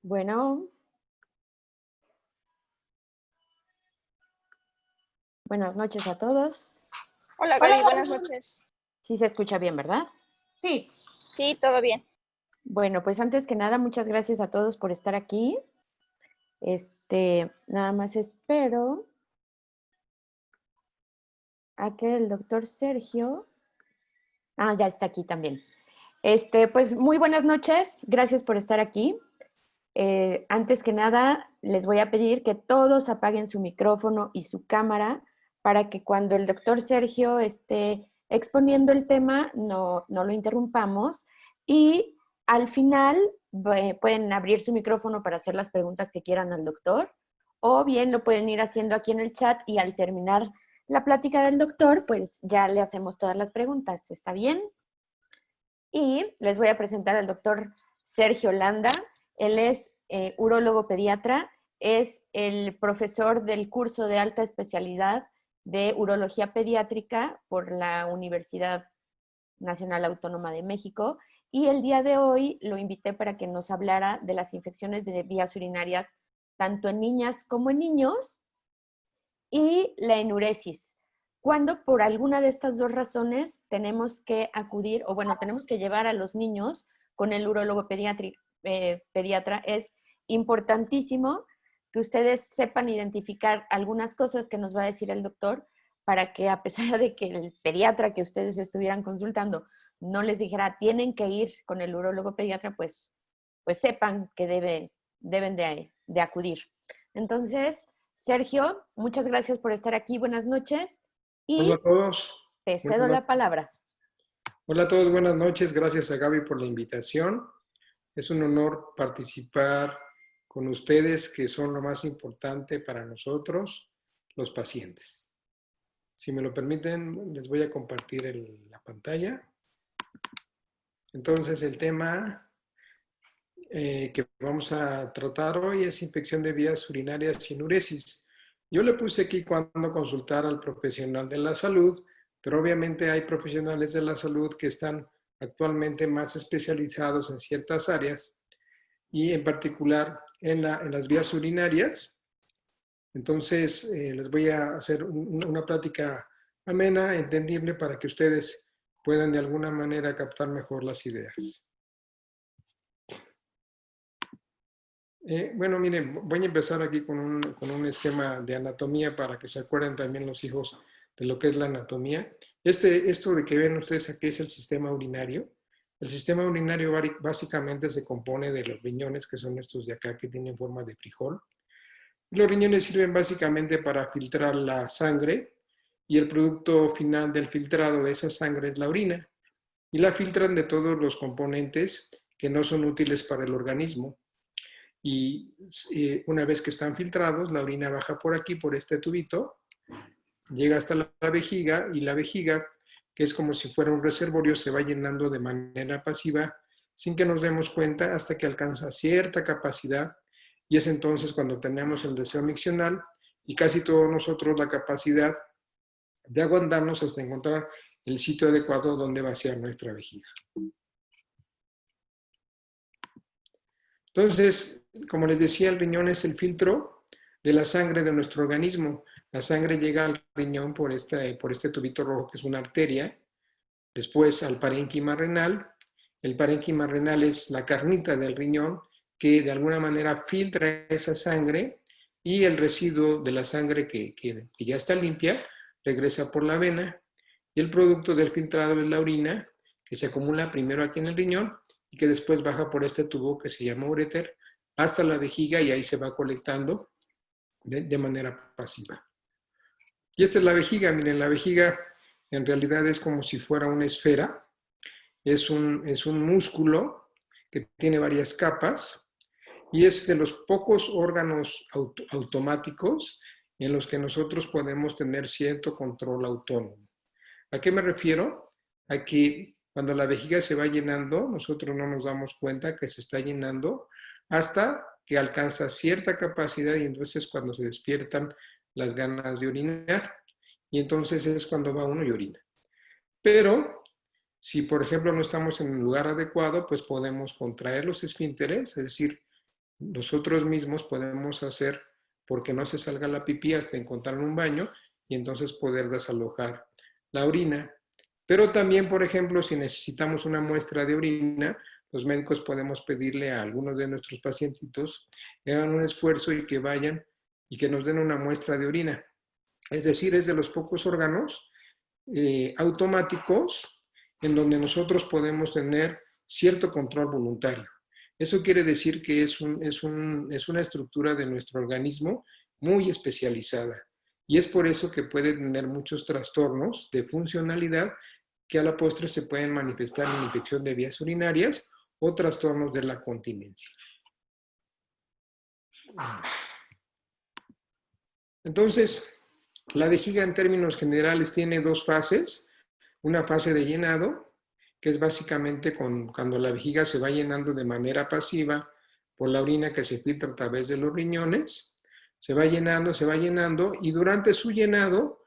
Bueno, buenas noches a todos. Hola Hola, Gaby, buenas noches. sí se escucha bien, ¿verdad? Sí, Sí, todo bien. Bueno, pues antes que nada, muchas gracias a todos por estar aquí. Nada más espero a que el doctor Sergio. Ya está aquí también. Pues muy buenas noches, gracias por estar aquí. Antes que nada, les voy a pedir que todos apaguen su micrófono y su cámara para que cuando el doctor Sergio esté exponiendo el tema no lo interrumpamos y al final pueden abrir su micrófono para hacer las preguntas que quieran al doctor o bien lo pueden ir haciendo aquí en el chat y al terminar la plática del doctor, pues ya le hacemos todas las preguntas. ¿Está bien? Y les voy a presentar al doctor Sergio Landa. Él es urólogo pediatra, es el profesor del curso de alta especialidad de urología pediátrica por la Universidad Nacional Autónoma de México. Y el día de hoy lo invité para que nos hablara de las infecciones de vías urinarias, tanto en niñas como en niños, y la enuresis. Cuando por alguna de estas dos razones tenemos que acudir, o bueno, tenemos que llevar a los niños con el urólogo pediatra, es importantísimo que ustedes sepan identificar algunas cosas que nos va a decir el doctor para que a pesar de que el pediatra que ustedes estuvieran consultando no les dijera tienen que ir con el urólogo pediatra, pues sepan que deben de acudir. Entonces, Sergio, muchas gracias por estar aquí. Buenas noches Hola y a todos. te Buenas cedo la noches. palabra. Hola a todos, buenas noches. Gracias a Gaby por la invitación. Es un honor participar con ustedes, que son lo más importante para nosotros, los pacientes. Si me lo permiten, les voy a compartir la pantalla. Entonces, el tema que vamos a tratar hoy es infección de vías urinarias y enuresis. Yo le puse aquí cuando consultar al profesional de la salud, pero obviamente hay profesionales de la salud que están actualmente más especializados en ciertas áreas y en particular en las vías urinarias. Entonces, les voy a hacer una plática amena, entendible, para que ustedes puedan de alguna manera captar mejor las ideas. Bueno, miren, voy a empezar aquí con un esquema de anatomía para que se acuerden también los hijos de lo que es la anatomía. Esto de que ven ustedes aquí es el sistema urinario. El sistema urinario básicamente se compone de los riñones, que son estos de acá que tienen forma de frijol. Los riñones sirven básicamente para filtrar la sangre y el producto final del filtrado de esa sangre es la orina. Y la filtran de todos los componentes que no son útiles para el organismo. Y una vez que están filtrados, la orina baja por aquí, por este tubito, llega hasta la vejiga y la vejiga, que es como si fuera un reservorio, se va llenando de manera pasiva sin que nos demos cuenta hasta que alcanza cierta capacidad y es entonces cuando tenemos el deseo miccional y casi todos nosotros la capacidad de aguantarnos hasta encontrar el sitio adecuado donde vaciar nuestra vejiga. Entonces, como les decía, el riñón es el filtro de la sangre de nuestro organismo. La sangre llega al riñón por este tubito rojo, que es una arteria, después al parénquima renal. El parénquima renal es la carnita del riñón que de alguna manera filtra esa sangre y el residuo de la sangre que ya está limpia regresa por la vena y el producto del filtrado es la orina, que se acumula primero aquí en el riñón y que después baja por este tubo que se llama uréter hasta la vejiga y ahí se va colectando de manera pasiva. Y esta es la vejiga. Miren, la vejiga en realidad es como si fuera una esfera. Es un músculo que tiene varias capas y es de los pocos órganos automáticos en los que nosotros podemos tener cierto control autónomo. ¿A qué me refiero? A que cuando la vejiga se va llenando, nosotros no nos damos cuenta que se está llenando hasta que alcanza cierta capacidad y entonces cuando se despiertan las ganas de orinar y entonces es cuando va uno y orina. Pero si, por ejemplo, no estamos en un lugar adecuado, pues podemos contraer los esfínteres, es decir, nosotros mismos podemos hacer porque no se salga la pipí hasta encontrar un baño y entonces poder desalojar la orina. Pero también, por ejemplo, si necesitamos una muestra de orina, los médicos podemos pedirle a algunos de nuestros pacientitos que hagan un esfuerzo y que vayan y que nos den una muestra de orina. Es decir, es de los pocos órganos automáticos en donde nosotros podemos tener cierto control voluntario. Eso quiere decir que es una estructura de nuestro organismo muy especializada y es por eso que puede tener muchos trastornos de funcionalidad que a la postre se pueden manifestar en infección de vías urinarias o trastornos de la continencia. Entonces, la vejiga en términos generales tiene dos fases. Una fase de llenado, que es básicamente cuando la vejiga se va llenando de manera pasiva por la orina que se filtra a través de los riñones. Se va llenando y durante su llenado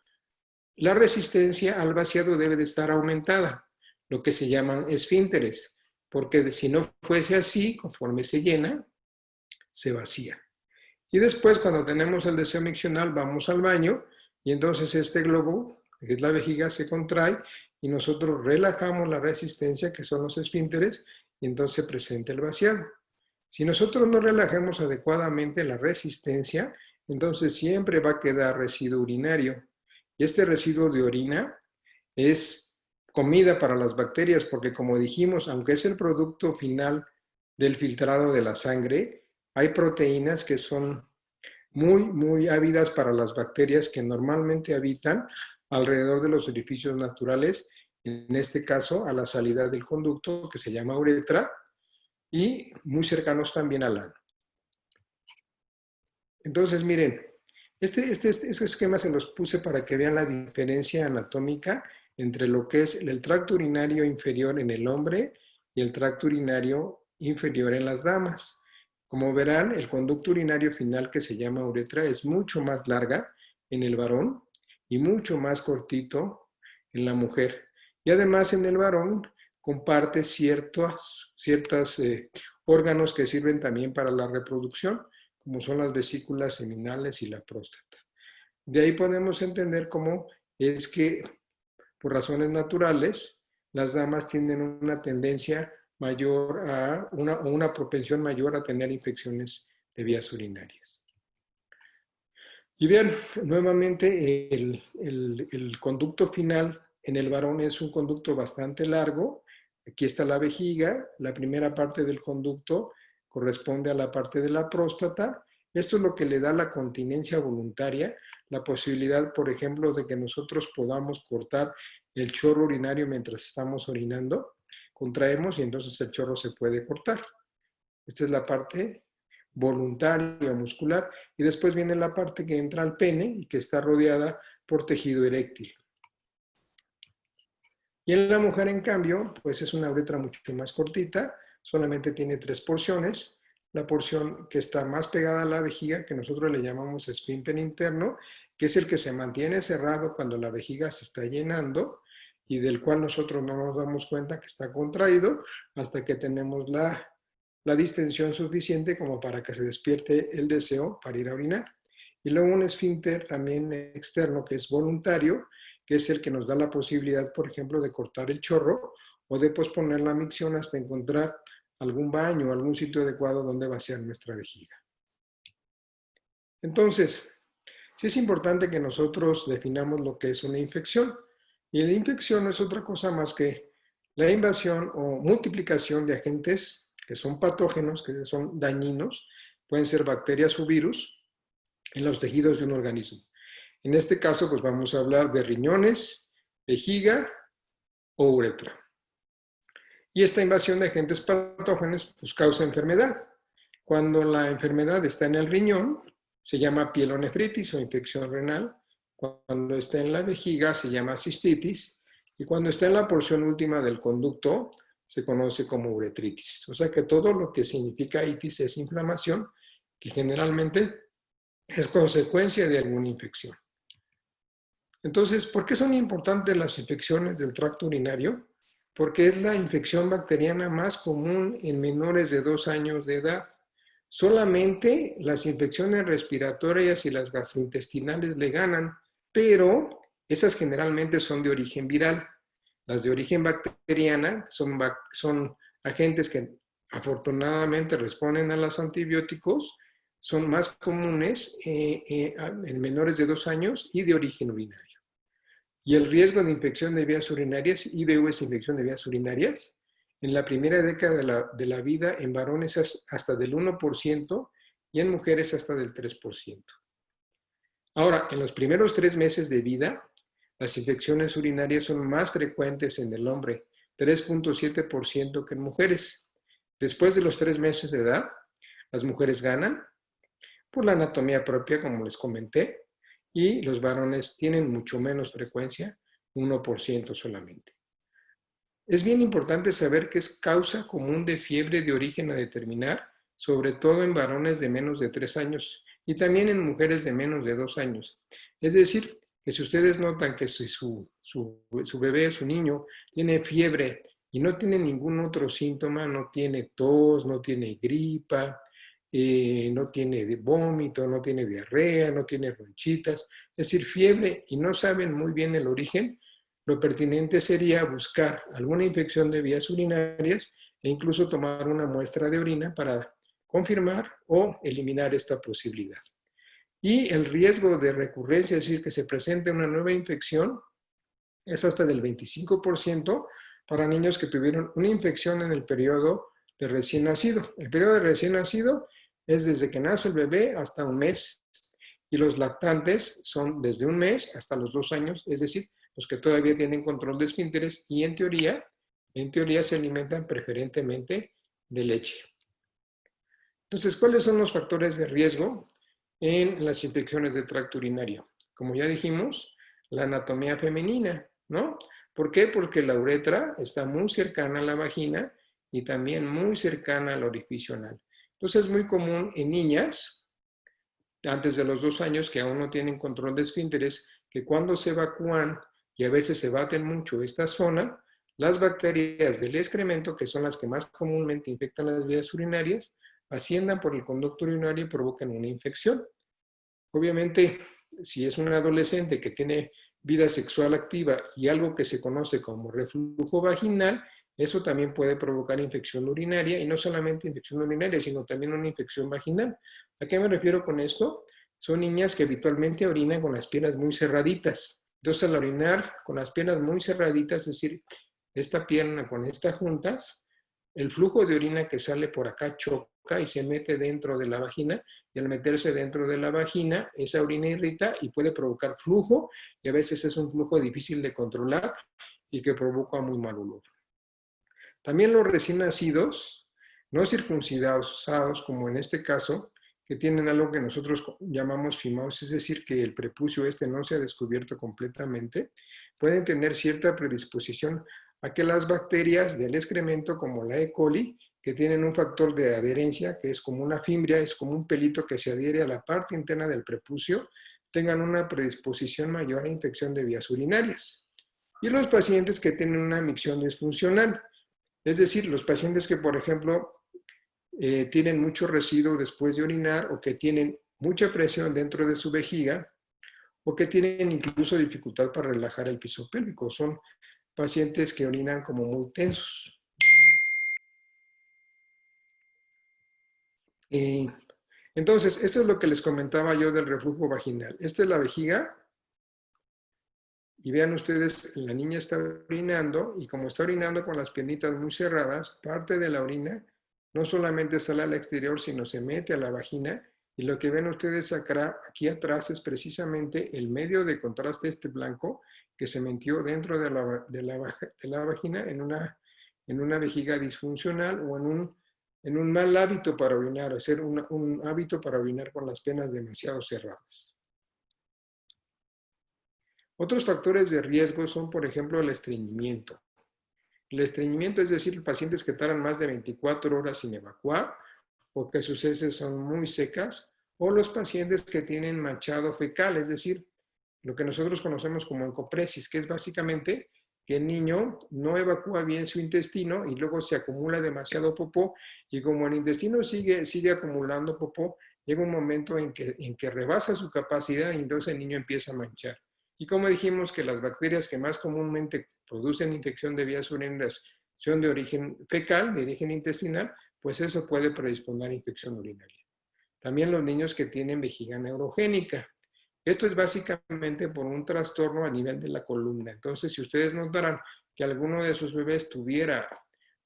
la resistencia al vaciado debe de estar aumentada, lo que se llaman esfínteres, porque si no fuese así, conforme se llena, se vacía. Y después, cuando tenemos el deseo miccional, vamos al baño y entonces este globo, que es la vejiga, se contrae y nosotros relajamos la resistencia, que son los esfínteres, y entonces se presenta el vaciado. Si nosotros no relajamos adecuadamente la resistencia, entonces siempre va a quedar residuo urinario. Y este residuo de orina es comida para las bacterias, porque como dijimos, aunque es el producto final del filtrado de la sangre, hay proteínas que son muy ávidas para las bacterias que normalmente habitan alrededor de los orificios naturales, en este caso a la salida del conducto que se llama uretra y muy cercanos también al ano. Entonces, miren, este esquema se los puse para que vean la diferencia anatómica entre lo que es el tracto urinario inferior en el hombre y el tracto urinario inferior en las damas. Como verán, el conducto urinario final, que se llama uretra, es mucho más larga en el varón y mucho más cortito en la mujer. Y además en el varón comparte ciertos órganos que sirven también para la reproducción, como son las vesículas seminales y la próstata. De ahí podemos entender cómo es que, por razones naturales, las damas tienen una tendencia mayor a una propensión mayor a tener infecciones de vías urinarias. Y bien, nuevamente el conducto final en el varón es un conducto bastante largo. Aquí está la vejiga, la primera parte del conducto corresponde a la parte de la próstata. Esto es lo que le da la continencia voluntaria, la posibilidad, por ejemplo, de que nosotros podamos cortar el chorro urinario mientras estamos orinando. Contraemos y entonces el chorro se puede cortar. Esta es la parte voluntaria muscular y después viene la parte que entra al pene y que está rodeada por tejido eréctil. Y en la mujer, en cambio, pues es una uretra mucho más cortita, solamente tiene 3 porciones. La porción que está más pegada a la vejiga, que nosotros le llamamos esfínter interno, que es el que se mantiene cerrado cuando la vejiga se está llenando y del cual nosotros no nos damos cuenta que está contraído hasta que tenemos la distensión suficiente como para que se despierte el deseo para ir a orinar. Y luego un esfínter también externo que es voluntario, que es el que nos da la posibilidad, por ejemplo, de cortar el chorro o de posponer la micción hasta encontrar algún baño o algún sitio adecuado donde vaciar nuestra vejiga. Entonces, sí es importante que nosotros definamos lo que es una infección. Y la infección no es otra cosa más que la invasión o multiplicación de agentes que son patógenos, que son dañinos, pueden ser bacterias o virus, en los tejidos de un organismo. En este caso, pues vamos a hablar de riñones, vejiga o uretra. Y esta invasión de agentes patógenos pues causa enfermedad. Cuando la enfermedad está en el riñón, se llama pielonefritis o infección renal. Cuando está en la vejiga, se llama cistitis. Y cuando está en la porción última del conducto, se conoce como uretritis. O sea que todo lo que significa itis es inflamación, que generalmente es consecuencia de alguna infección. Entonces, ¿por qué son importantes las infecciones del tracto urinario? Porque es la infección bacteriana más común en menores de 2 años de edad. Solamente las infecciones respiratorias y las gastrointestinales le ganan, pero esas generalmente son de origen viral. Las de origen bacteriana son agentes que afortunadamente responden a los antibióticos, son más comunes en menores de 2 años y de origen urinario. Y el riesgo de infección de vías urinarias, IBU es infección de vías urinarias, en la primera década de la vida en varones es hasta del 1% y en mujeres hasta del 3%. Ahora, en los primeros 3 meses de vida, las infecciones urinarias son más frecuentes en el hombre, 3.7% que en mujeres. Después de los 3 meses de edad, las mujeres ganan por la anatomía propia, como les comenté, y los varones tienen mucho menos frecuencia, 1% solamente. Es bien importante saber que es causa común de fiebre de origen a determinar, sobre todo en varones de menos de 3 años y también en mujeres de menos de 2 años. Es decir, que si ustedes notan que su bebé, su niño, tiene fiebre y no tiene ningún otro síntoma, no tiene tos, no tiene gripa, no tiene vómito, no tiene diarrea, no tiene ronchitas, es decir, fiebre y no saben muy bien el origen, lo pertinente sería buscar alguna infección de vías urinarias e incluso tomar una muestra de orina para confirmar o eliminar esta posibilidad. Y el riesgo de recurrencia, es decir, que se presente una nueva infección, es hasta del 25% para niños que tuvieron una infección en el periodo de recién nacido. El periodo de recién nacido es desde que nace el bebé hasta 1 mes y los lactantes son desde 1 mes hasta los 2 años, es decir, los que todavía tienen control de esfínteres y en teoría se alimentan preferentemente de leche. Entonces, ¿cuáles son los factores de riesgo en las infecciones de tracto urinario? Como ya dijimos, la anatomía femenina, ¿no? ¿Por qué? Porque la uretra está muy cercana a la vagina y también muy cercana al orificio anal. Entonces, es muy común en niñas, antes de los 2 años, que aún no tienen control de esfínteres, que cuando se evacúan y a veces se baten mucho esta zona, las bacterias del excremento, que son las que más comúnmente infectan las vías urinarias, asciendan por el conducto urinario y provocan una infección. Obviamente, si es un adolescente que tiene vida sexual activa y algo que se conoce como reflujo vaginal, eso también puede provocar infección urinaria, y no solamente infección urinaria, sino también una infección vaginal. ¿A qué me refiero con esto? Son niñas que habitualmente orinan con las piernas muy cerraditas. Entonces, al orinar con las piernas muy cerraditas, es decir, esta pierna con esta juntas, el flujo de orina que sale por acá choca y se mete dentro de la vagina, y al meterse dentro de la vagina, esa orina irrita y puede provocar flujo, y a veces es un flujo difícil de controlar y que provoca muy mal olor. También los recién nacidos, no circuncidados, como en este caso, que tienen algo que nosotros llamamos fimosis, es decir, que el prepucio no se ha descubierto completamente, pueden tener cierta predisposición a que las bacterias del excremento, como la E. coli, que tienen un factor de adherencia, que es como una fimbria, es como un pelito que se adhiere a la parte interna del prepucio, tengan una predisposición mayor a infección de vías urinarias. Y los pacientes que tienen una micción disfuncional, es decir, los pacientes que, por ejemplo, tienen mucho residuo después de orinar o que tienen mucha presión dentro de su vejiga o que tienen incluso dificultad para relajar el piso pélvico. Son pacientes que orinan como muy tensos. Entonces, esto es lo que les comentaba yo del reflujo vaginal. Esta es la vejiga. Y vean ustedes, la niña está orinando y como está orinando con las piernitas muy cerradas, parte de la orina no solamente sale al exterior, sino se mete a la vagina. Y lo que ven ustedes acá, aquí atrás es precisamente el medio de contraste blanco que se metió dentro de la vagina en una vejiga disfuncional o en un mal hábito para orinar, hacer un hábito para orinar con las piernas demasiado cerradas. Otros factores de riesgo son, por ejemplo, el estreñimiento. El estreñimiento es decir, pacientes que tardan más de 24 horas sin evacuar o que sus heces son muy secas, o los pacientes que tienen manchado fecal, es decir, lo que nosotros conocemos como encopresis, que es básicamente que el niño no evacúa bien su intestino y luego se acumula demasiado popó, y como el intestino sigue acumulando popó, llega un momento en que rebasa su capacidad y entonces el niño empieza a manchar. Y como dijimos que las bacterias que más comúnmente producen infección de vías urinarias son de origen fecal, de origen intestinal, pues eso puede predisponer a infección urinaria. También los niños que tienen vejiga neurogénica. Esto es básicamente por un trastorno a nivel de la columna. Entonces, si ustedes notarán que alguno de sus bebés tuviera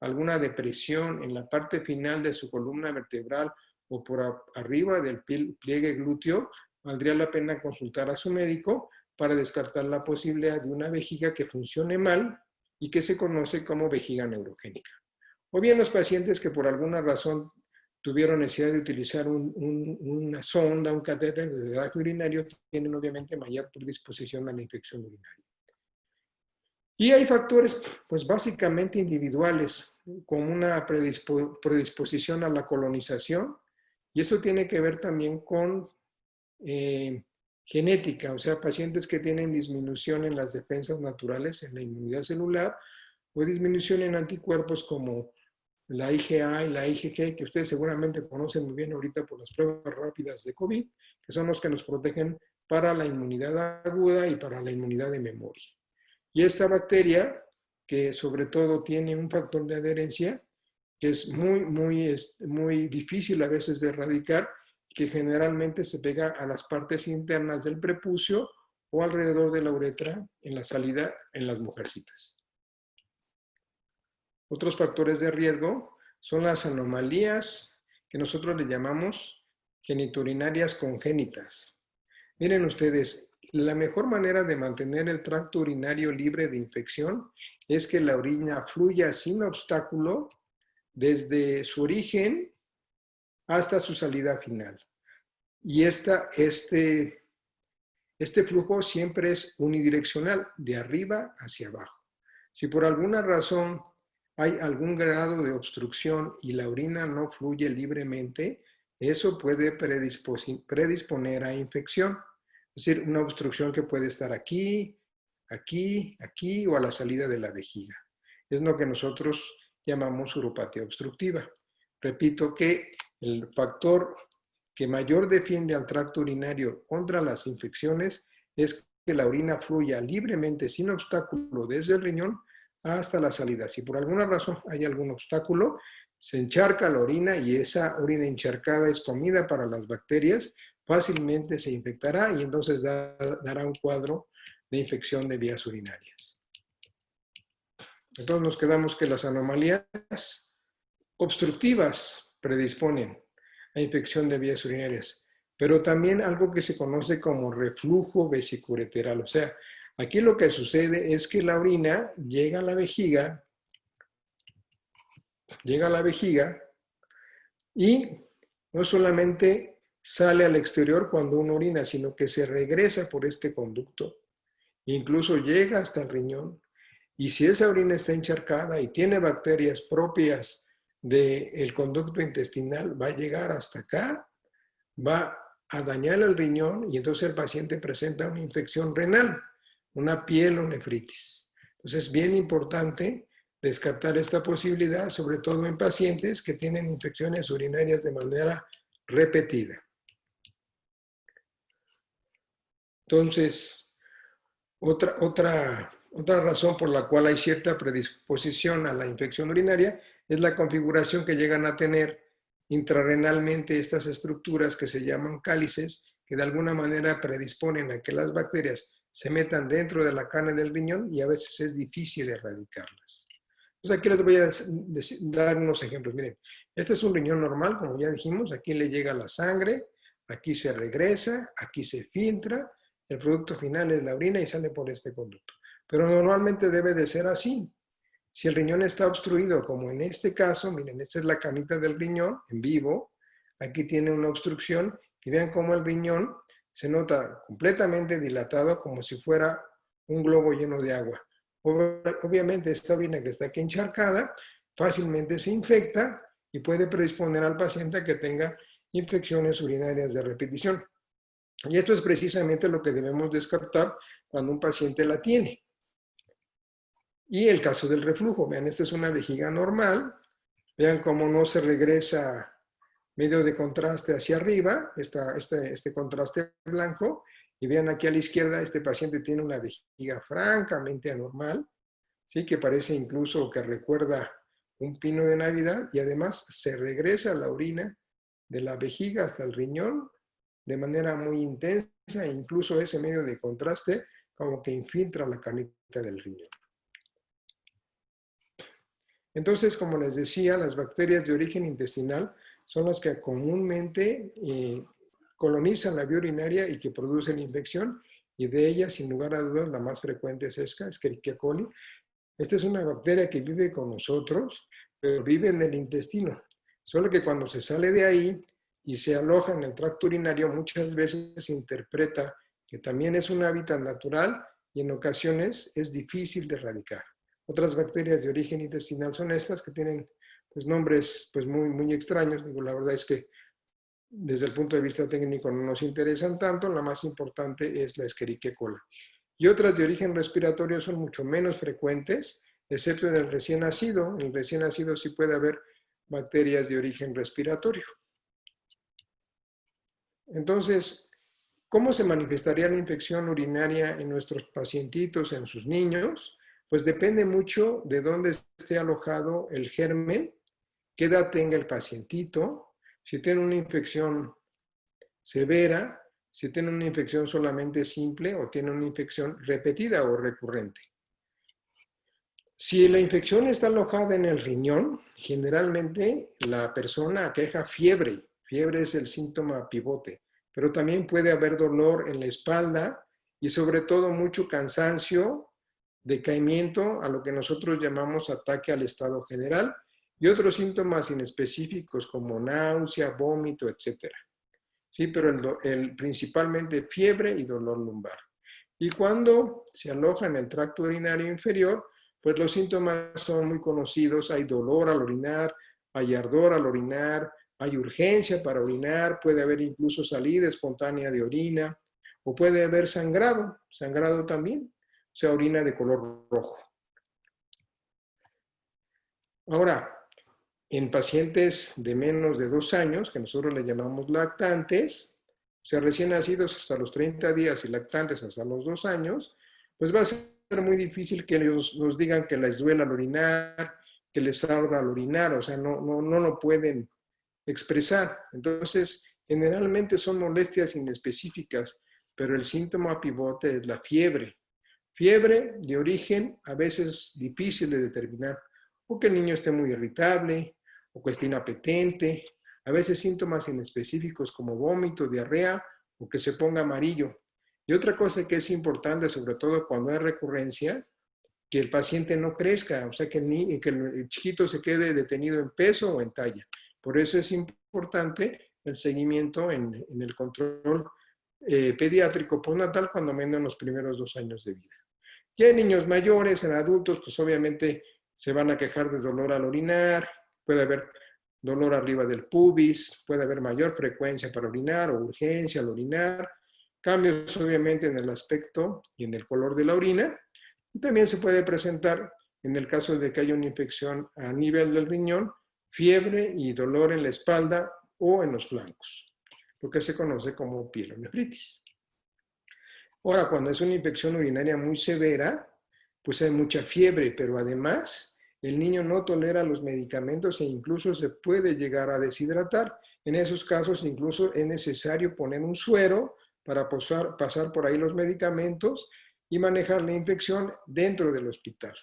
alguna depresión en la parte final de su columna vertebral o por arriba del pliegue glúteo, valdría la pena consultar a su médico para descartar la posibilidad de una vejiga que funcione mal y que se conoce como vejiga neurogénica. O bien los pacientes que por alguna razón tuvieron necesidad de utilizar una sonda, un catéter de drenaje urinario, tienen obviamente mayor predisposición a la infección urinaria. Y hay factores, pues básicamente individuales, como una predisposición a la colonización, y eso tiene que ver también con genética, o sea, pacientes que tienen disminución en las defensas naturales, en la inmunidad celular, o disminución en anticuerpos como la IgA y la IgG, que ustedes seguramente conocen muy bien ahorita por las pruebas rápidas de COVID, que son los que nos protegen para la inmunidad aguda y para la inmunidad de memoria. Y esta bacteria, que sobre todo tiene un factor de adherencia, que es muy difícil a veces de erradicar, que generalmente se pega a las partes internas del prepucio o alrededor de la uretra en la salida en las mujercitas. Otros factores de riesgo son las anomalías que nosotros le llamamos genitourinarias congénitas. Miren ustedes, la mejor manera de mantener el tracto urinario libre de infección es que la orina fluya sin obstáculo desde su origen hasta su salida final. Y este flujo siempre es unidireccional, de arriba hacia abajo. Si por alguna razón hay algún grado de obstrucción y la orina no fluye libremente, eso puede predisponer a infección. Es decir, una obstrucción que puede estar aquí, aquí, aquí o a la salida de la vejiga. Es lo que nosotros llamamos uropatía obstructiva. Repito que el factor que mayor defiende al tracto urinario contra las infecciones es que la orina fluya libremente sin obstáculo desde el riñón hasta la salida. Si por alguna razón hay algún obstáculo, se encharca la orina y esa orina encharcada es comida para las bacterias, fácilmente se infectará y entonces dará un cuadro de infección de vías urinarias. Entonces nos quedamos que las anomalías obstructivas predisponen a infección de vías urinarias, pero también algo que se conoce como reflujo vesicureteral. O sea, aquí lo que sucede es que la orina llega a la vejiga y no solamente sale al exterior cuando uno orina, sino que se regresa por este conducto, incluso llega hasta el riñón. Y si esa orina está encharcada y tiene bacterias propias del conducto intestinal, va a llegar hasta acá, va a dañar el riñón y entonces el paciente presenta una infección renal, una pielonefritis. Entonces es bien importante descartar esta posibilidad, sobre todo en pacientes que tienen infecciones urinarias de manera repetida. Entonces, otra razón por la cual hay cierta predisposición a la infección urinaria es la configuración que llegan a tener intrarrenalmente estas estructuras que se llaman cálices, que de alguna manera predisponen a que las bacterias se metan dentro de la carne del riñón y a veces es difícil erradicarlas. Entonces aquí les voy a dar unos ejemplos. Miren, este es un riñón normal, como ya dijimos, aquí le llega la sangre, aquí se regresa, aquí se filtra, el producto final es la orina y sale por este conducto. Pero normalmente debe de ser así. Si el riñón está obstruido, como en este caso, miren, esta es la canita del riñón en vivo, aquí tiene una obstrucción y vean cómo el riñón se nota completamente dilatado como si fuera un globo lleno de agua. Obviamente esta orina que está aquí encharcada fácilmente se infecta y puede predisponer al paciente a que tenga infecciones urinarias de repetición. Y esto es precisamente lo que debemos descartar cuando un paciente la tiene. Y el caso del reflujo, vean, esta es una vejiga normal, vean cómo no se regresa medio de contraste hacia arriba, este contraste blanco, y vean aquí a la izquierda, este paciente tiene una vejiga francamente anormal, ¿sí? Que parece incluso que recuerda un pino de Navidad, y además se regresa la orina de la vejiga hasta el riñón de manera muy intensa, e incluso ese medio de contraste como que infiltra la canita del riñón. Entonces, como les decía, las bacterias de origen intestinal son las que comúnmente colonizan la vía urinaria y que producen infección, y de ellas, sin lugar a dudas, la más frecuente es Escherichia coli. Esta es una bacteria que vive con nosotros, pero vive en el intestino. Solo que cuando se sale de ahí y se aloja en el tracto urinario, muchas veces se interpreta que también es un hábitat natural y en ocasiones es difícil de erradicar. Otras bacterias de origen intestinal son estas, que tienen pues, nombres pues, muy extraños. Digo, la verdad es que desde el punto de vista técnico no nos interesan tanto. La más importante es la Escherichia coli. Y otras de origen respiratorio son mucho menos frecuentes, excepto en el recién nacido. En el recién nacido sí puede haber bacterias de origen respiratorio. Entonces, ¿cómo se manifestaría la infección urinaria en nuestros pacientitos, en sus niños? Pues depende mucho de dónde esté alojado el germen, qué edad tenga el pacientito, si tiene una infección severa, si tiene una infección solamente simple o tiene una infección repetida o recurrente. Si la infección está alojada en el riñón, generalmente la persona aqueja fiebre. Fiebre es el síntoma pivote, pero también puede haber dolor en la espalda y sobre todo mucho cansancio, decaimiento, a lo que nosotros llamamos ataque al estado general, y otros síntomas inespecíficos como náusea, vómito, etc. Sí, pero principalmente fiebre y dolor lumbar. Y cuando se aloja en el tracto urinario inferior, pues los síntomas son muy conocidos. Hay dolor al orinar, hay ardor al orinar, hay urgencia para orinar, puede haber incluso salida espontánea de orina, o puede haber sangrado también, o sea, orina de color rojo. Ahora, en pacientes de menos de 2 años, que nosotros le llamamos lactantes, o sea, recién nacidos hasta los 30 días y lactantes hasta los 2 años, pues va a ser muy difícil que ellos nos digan que les duela al orinar, que les arda al orinar, o sea, no lo pueden expresar. Entonces, generalmente son molestias inespecíficas, pero el síntoma pivote es la fiebre. Fiebre de origen a veces difícil de determinar, o que el niño esté muy irritable, o que esté inapetente, a veces síntomas inespecíficos como vómito, diarrea, o que se ponga amarillo. Y otra cosa que es importante, sobre todo cuando hay recurrencia, que el paciente no crezca, o sea, que el chiquito se quede detenido en peso o en talla. Por eso es importante el seguimiento en el control pediátrico postnatal, cuando menos en los primeros 2 años de vida. Ya en niños mayores, en adultos, pues obviamente se van a quejar de dolor al orinar, puede haber dolor arriba del pubis, puede haber mayor frecuencia para orinar o urgencia al orinar, cambios obviamente en el aspecto y en el color de la orina, y también se puede presentar, en el caso de que haya una infección a nivel del riñón, fiebre y dolor en la espalda o en los flancos, lo que se conoce como pielonefritis. Ahora, cuando es una infección urinaria muy severa, pues hay mucha fiebre, pero además el niño no tolera los medicamentos e incluso se puede llegar a deshidratar. En esos casos incluso es necesario poner un suero para pasar por ahí los medicamentos y manejar la infección dentro del hospital.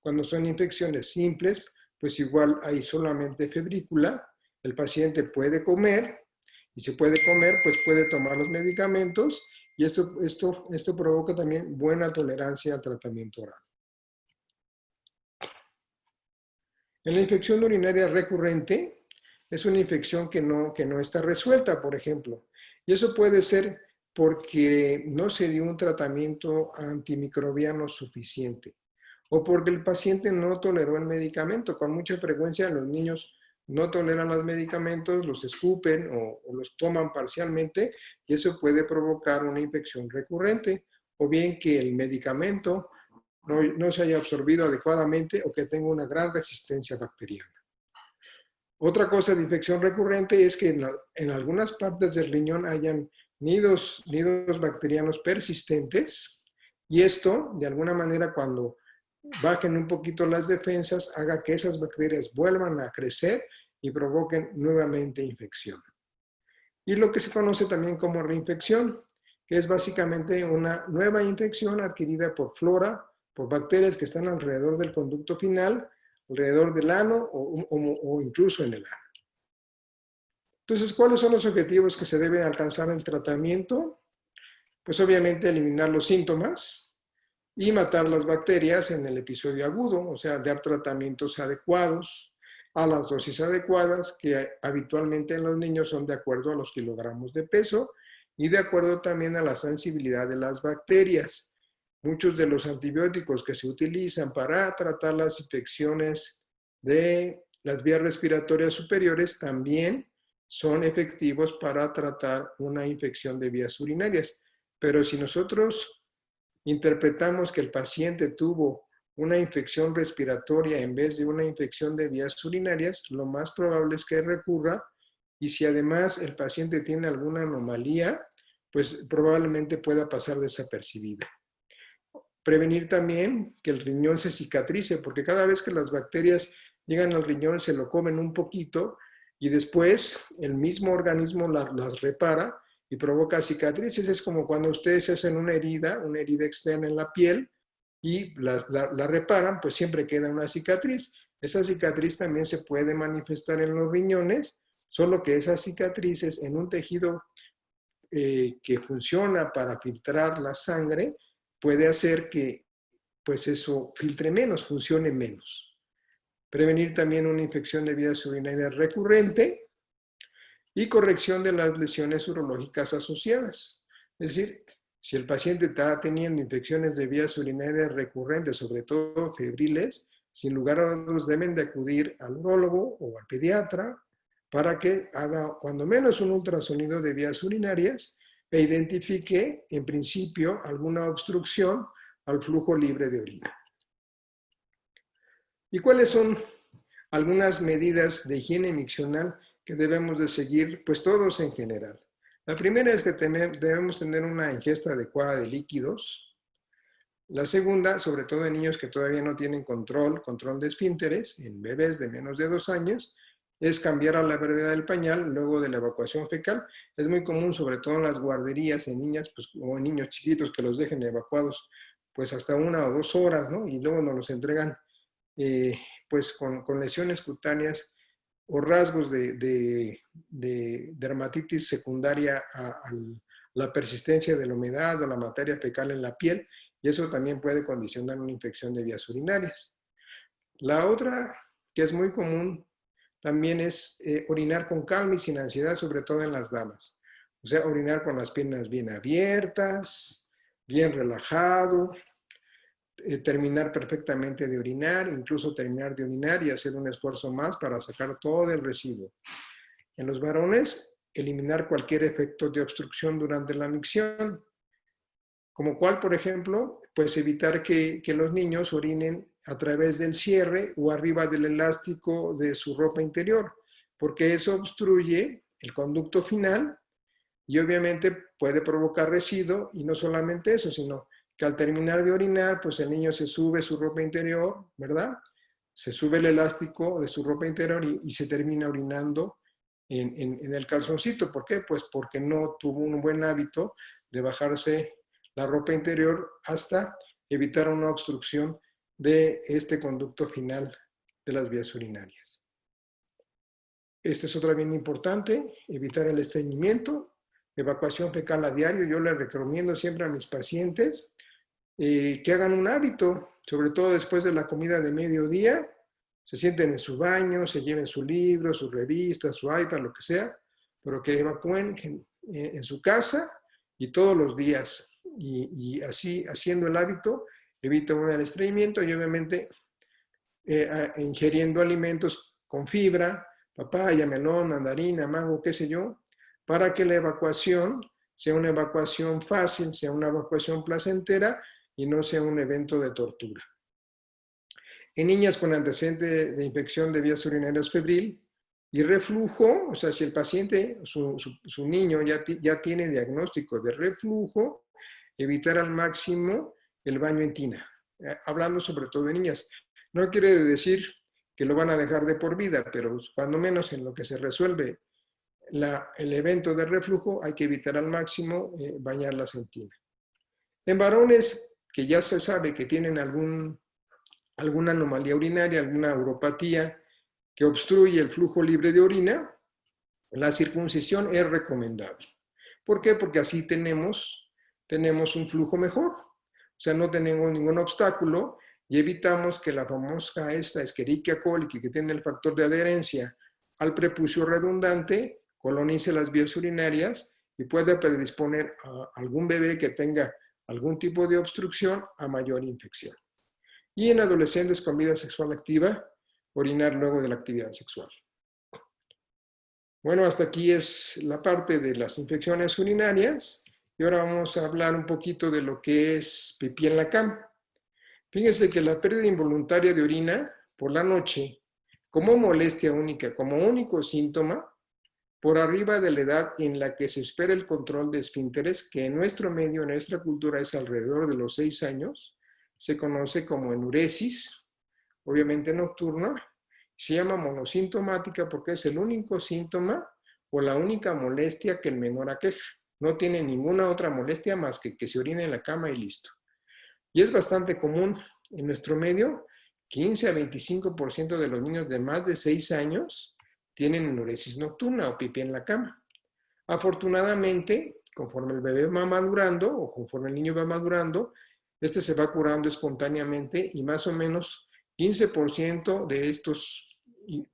Cuando son infecciones simples, pues igual hay solamente febrícula, el paciente puede comer, y si puede comer, pues puede tomar los medicamentos, y esto provoca también buena tolerancia al tratamiento oral. En la infección urinaria recurrente, es una infección que no está resuelta, por ejemplo, y eso puede ser porque no se dio un tratamiento antimicrobiano suficiente, o porque el paciente no toleró el medicamento. Con mucha frecuencia los niños no toleran los medicamentos, los escupen o los toman parcialmente, y eso puede provocar una infección recurrente, o bien que el medicamento no se haya absorbido adecuadamente o que tenga una gran resistencia bacteriana. Otra cosa de infección recurrente es que en algunas partes del riñón hayan nidos bacterianos persistentes, y esto, de alguna manera, cuando bajen un poquito las defensas, haga que esas bacterias vuelvan a crecer y provoquen nuevamente infección. Y lo que se conoce también como reinfección, que es básicamente una nueva infección adquirida por flora, por bacterias que están alrededor del conducto final, alrededor del ano o incluso en el ano. Entonces, ¿cuáles son los objetivos que se deben alcanzar en el tratamiento? Pues obviamente eliminar los síntomas y matar las bacterias en el episodio agudo, o sea, dar tratamientos adecuados a las dosis adecuadas, que habitualmente en los niños son de acuerdo a los kilogramos de peso y de acuerdo también a la sensibilidad de las bacterias. Muchos de los antibióticos que se utilizan para tratar las infecciones de las vías respiratorias superiores también son efectivos para tratar una infección de vías urinarias. Pero si nosotros interpretamos que el paciente tuvo una infección respiratoria en vez de una infección de vías urinarias, lo más probable es que recurra, y si además el paciente tiene alguna anomalía, pues probablemente pueda pasar desapercibida. Prevenir también que el riñón se cicatrice, porque cada vez que las bacterias llegan al riñón se lo comen un poquito y después el mismo organismo las repara y provoca cicatrices. Es como cuando ustedes hacen una herida externa en la piel y la reparan, pues siempre queda una cicatriz. Esa cicatriz también se puede manifestar en los riñones, solo que esas cicatrices en un tejido que funciona para filtrar la sangre puede hacer que pues eso filtre menos, funcione menos. Prevenir también una infección de vías urinarias recurrente y corrección de las lesiones urológicas asociadas. Es decir, si el paciente está teniendo infecciones de vías urinarias recurrentes, sobre todo febriles, sin lugar a dudas deben de acudir al urólogo o al pediatra para que haga cuando menos un ultrasonido de vías urinarias e identifique en principio alguna obstrucción al flujo libre de orina. ¿Y cuáles son algunas medidas de higiene miccional que debemos de seguir? Pues todos en general. La primera es que debemos tener una ingesta adecuada de líquidos. La segunda, sobre todo en niños que todavía no tienen control de esfínteres, en bebés de menos de 2 años, es cambiar a la brevedad del pañal luego de la evacuación fecal. Es muy común, sobre todo en las guarderías, en niñas pues, o en niños chiquitos que los dejen evacuados pues hasta 1 o 2 horas, ¿no? Y luego nos los entregan pues con lesiones cutáneas o rasgos de dermatitis secundaria a la persistencia de la humedad o la materia fecal en la piel, y eso también puede condicionar una infección de vías urinarias. La otra, que es muy común, también es orinar con calma y sin ansiedad, sobre todo en las damas. O sea, orinar con las piernas bien abiertas, bien relajado, terminar perfectamente de orinar, incluso terminar de orinar y hacer un esfuerzo más para sacar todo el residuo. En los varones, eliminar cualquier efecto de obstrucción durante la micción, como cual, por ejemplo, pues evitar que los niños orinen a través del cierre o arriba del elástico de su ropa interior, porque eso obstruye el conducto final y obviamente puede provocar residuo, y no solamente eso, sino que al terminar de orinar, pues el niño se sube su ropa interior, ¿verdad? Se sube el elástico de su ropa interior y se termina orinando en el calzoncito. ¿Por qué? Pues porque no tuvo un buen hábito de bajarse la ropa interior hasta evitar una obstrucción de este conducto final de las vías urinarias. Esta es otra bien importante, evitar el estreñimiento, evacuación fecal a diario. Yo le recomiendo siempre a mis pacientes que hagan un hábito, sobre todo después de la comida de mediodía, se sienten en su baño, se lleven su libro, su revista, su iPad, lo que sea, pero que evacúen en su casa y todos los días. Y así, haciendo el hábito, evita uno el estreñimiento y obviamente ingiriendo alimentos con fibra, papaya, melón, mandarina, mango, qué sé yo, para que la evacuación sea una evacuación fácil, sea una evacuación placentera y no sea un evento de tortura. En niñas con antecedente de infección de vías urinarias febril y reflujo, o sea, si el paciente, su niño ya tiene diagnóstico de reflujo, evitar al máximo el baño en tina, hablando sobre todo de niñas. No quiere decir que lo van a dejar de por vida, pero cuando menos en lo que se resuelve el evento de reflujo, hay que evitar al máximo bañarlas en tina. En varones que ya se sabe que tienen alguna anomalía urinaria, alguna uropatía que obstruye el flujo libre de orina, la circuncisión es recomendable. ¿Por qué? Porque así tenemos un flujo mejor. O sea, no tenemos ningún obstáculo y evitamos que la famosa Escherichia coli, que tiene el factor de adherencia al prepucio redundante, colonice las vías urinarias y pueda predisponer a algún bebé que tenga algún tipo de obstrucción a mayor infección. Y en adolescentes con vida sexual activa, orinar luego de la actividad sexual. Bueno, hasta aquí es la parte de las infecciones urinarias y ahora vamos a hablar un poquito de lo que es pipí en la cama. Fíjense que la pérdida involuntaria de orina por la noche, como molestia única, como único síntoma, por arriba de la edad en la que se espera el control de esfínteres, que en nuestro medio, en nuestra cultura, es alrededor de los 6 años, se conoce como enuresis, obviamente nocturna, se llama monosintomática porque es el único síntoma o la única molestia que el menor aqueja. No tiene ninguna otra molestia más que se orine en la cama y listo. Y es bastante común en nuestro medio, 15 a 25% de los niños de más de 6 años tienen enuresis nocturna o pipí en la cama. Afortunadamente, conforme el bebé va madurando o conforme el niño va madurando, este se va curando espontáneamente y más o menos 15% de estos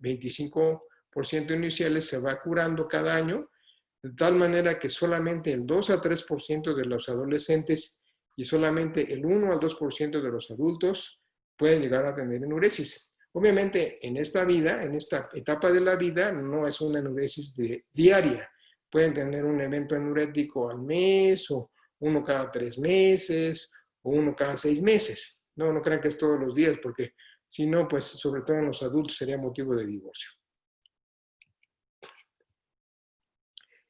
25% iniciales se va curando cada año, de tal manera que solamente el 2 a 3% de los adolescentes y solamente el 1 al 2% de los adultos pueden llegar a tener enuresis. Obviamente, en esta etapa de la vida, no es una enuresis diaria. Pueden tener un evento enurético al mes, o uno cada 3 meses, o uno cada 6 meses. No crean que es todos los días, porque si no, pues sobre todo en los adultos sería motivo de divorcio.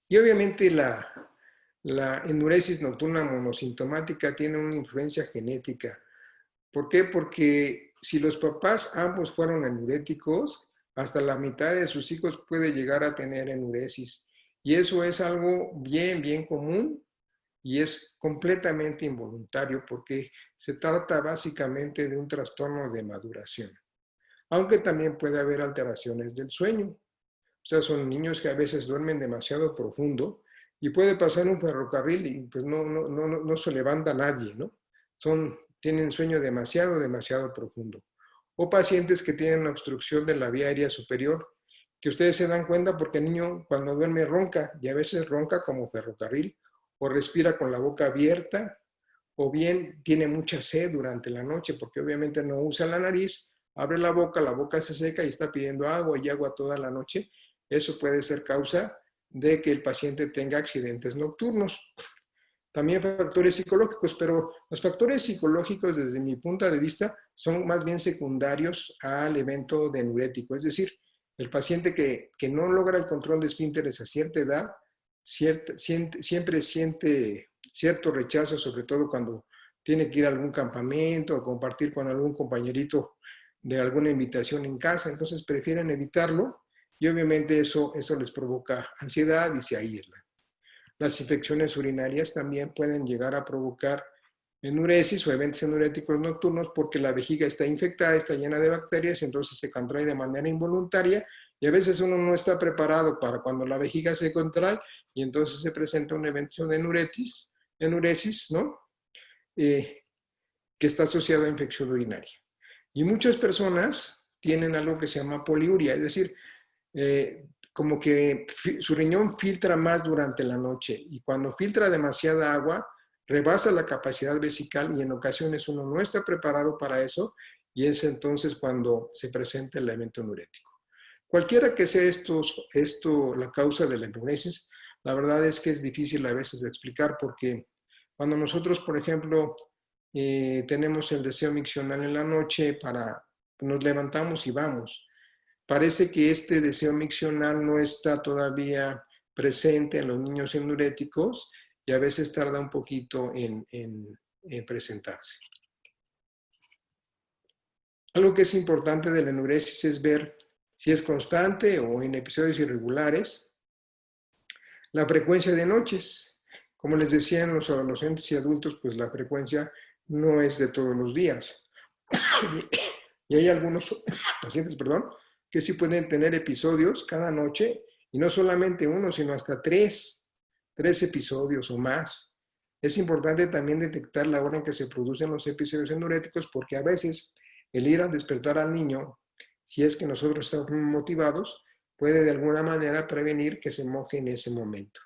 Y obviamente la enuresis nocturna monosintomática tiene una influencia genética. ¿Por qué? Porque si los papás ambos fueron enuréticos, hasta la mitad de sus hijos puede llegar a tener enuresis. Y eso es algo bien común y es completamente involuntario porque se trata básicamente de un trastorno de maduración. Aunque también puede haber alteraciones del sueño. O sea, son niños que a veces duermen demasiado profundo y puede pasar un ferrocarril y pues no se levanta nadie, ¿no? Tienen sueño demasiado profundo. O pacientes que tienen obstrucción de la vía aérea superior, que ustedes se dan cuenta porque el niño cuando duerme ronca, y a veces ronca como ferrocarril, o respira con la boca abierta, o bien tiene mucha sed durante la noche, porque obviamente no usa la nariz, abre la boca se seca y está pidiendo agua y agua toda la noche. Eso puede ser causa de que el paciente tenga accidentes nocturnos. También factores psicológicos, pero los factores psicológicos desde mi punto de vista son más bien secundarios al evento de enurético. Es decir, el paciente que no logra el control de esfínteres a cierta edad siempre siente cierto rechazo, sobre todo cuando tiene que ir a algún campamento o compartir con algún compañerito de alguna invitación en casa. Entonces prefieren evitarlo y obviamente eso les provoca ansiedad y se aíslan. Las infecciones urinarias también pueden llegar a provocar enuresis o eventos enuréticos nocturnos porque la vejiga está infectada, está llena de bacterias, entonces se contrae de manera involuntaria y a veces uno no está preparado para cuando la vejiga se contrae y entonces se presenta un evento de enuresis, ¿no? Que está asociado a infección urinaria. Y muchas personas tienen algo que se llama poliuria, es decir, como que su riñón filtra más durante la noche y cuando filtra demasiada agua, rebasa la capacidad vesical y en ocasiones uno no está preparado para eso y es entonces cuando se presenta el evento enurético. Cualquiera que sea la causa de la enuresis, la verdad es que es difícil a veces de explicar porque cuando nosotros, por ejemplo, tenemos el deseo miccional en la noche nos levantamos y vamos. Parece que este deseo miccional no está todavía presente en los niños enuréticos y a veces tarda un poquito en presentarse. Algo que es importante de la enuresis es ver si es constante o en episodios irregulares. La frecuencia de noches. Como les decía, en los adolescentes y adultos, pues la frecuencia no es de todos los días. Y hay algunos pacientes, que sí pueden tener episodios cada noche, y no solamente uno, sino hasta tres episodios o más. Es importante también detectar la hora en que se producen los episodios enuréticos, porque a veces el ir a despertar al niño, si es que nosotros estamos motivados, puede de alguna manera prevenir que se moje en ese momento.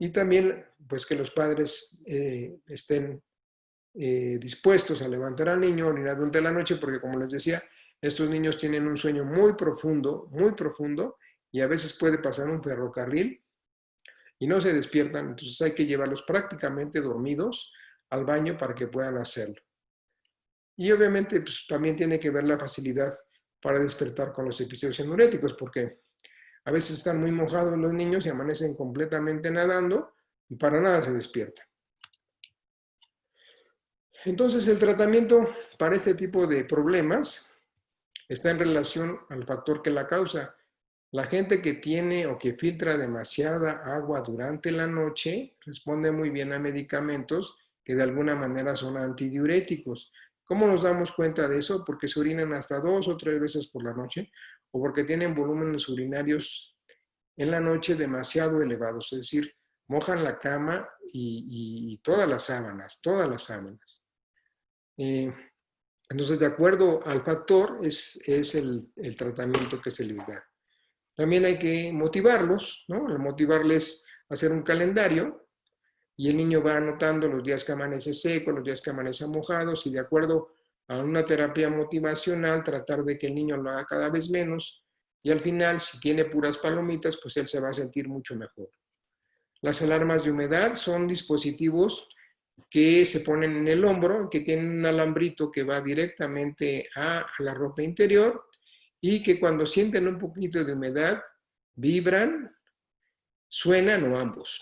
Y también, pues, que los padres estén dispuestos a levantar al niño, orinar durante la noche, porque como les decía, estos niños tienen un sueño muy profundo, y a veces puede pasar un ferrocarril y no se despiertan, entonces hay que llevarlos prácticamente dormidos al baño para que puedan hacerlo. Y obviamente pues, también tiene que ver la facilidad para despertar con los episodios enuréticos, porque a veces están muy mojados los niños y amanecen completamente nadando y para nada se despiertan. Entonces, el tratamiento para este tipo de problemas está en relación al factor que la causa. La gente que tiene o que filtra demasiada agua durante la noche responde muy bien a medicamentos que de alguna manera son antidiuréticos. ¿Cómo nos damos cuenta de eso? Porque se orinan hasta 2 o 3 veces por la noche o porque tienen volúmenes urinarios en la noche demasiado elevados, es decir, mojan la cama y todas las sábanas. Entonces, de acuerdo al factor, es el tratamiento que se les da. También hay que motivarlos, ¿no? Al motivarles a hacer un calendario y el niño va anotando los días que amanece seco, los días que amanece mojados y de acuerdo a una terapia motivacional tratar de que el niño lo haga cada vez menos y al final, si tiene puras palomitas, pues él se va a sentir mucho mejor. Las alarmas de humedad son dispositivos que se ponen en el hombro, que tienen un alambrito que va directamente a la ropa interior y que cuando sienten un poquito de humedad, vibran, suenan o ambos.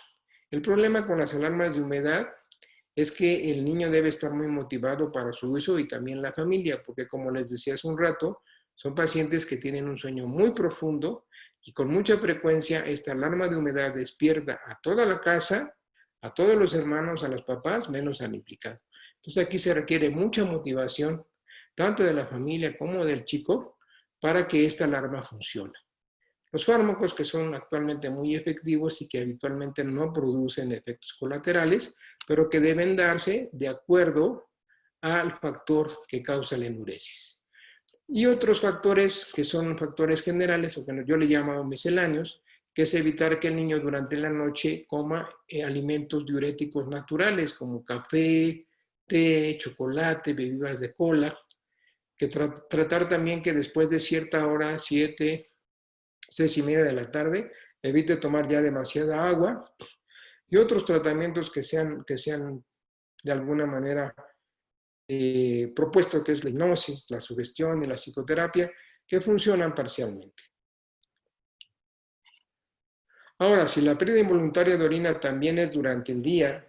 El problema con las alarmas de humedad es que el niño debe estar muy motivado para su uso y también la familia, porque como les decía hace un rato, son pacientes que tienen un sueño muy profundo y con mucha frecuencia esta alarma de humedad despierta a toda la casa, a todos los hermanos, a los papás, menos al implicado. Entonces aquí se requiere mucha motivación, tanto de la familia como del chico, para que esta alarma funcione. Los fármacos que son actualmente muy efectivos y que habitualmente no producen efectos colaterales, pero que deben darse de acuerdo al factor que causa la enuresis. Y otros factores que son factores generales o que yo le llamo misceláneos, que es evitar que el niño durante la noche coma alimentos diuréticos naturales como café, té, chocolate, bebidas de cola, que tratar también que después de cierta hora, 7, 6:30 de la tarde, evite tomar ya demasiada agua y otros tratamientos que sean de alguna manera propuesto, que es la hipnosis, la sugestión y la psicoterapia, que funcionan parcialmente. Ahora, si la pérdida involuntaria de orina también es durante el día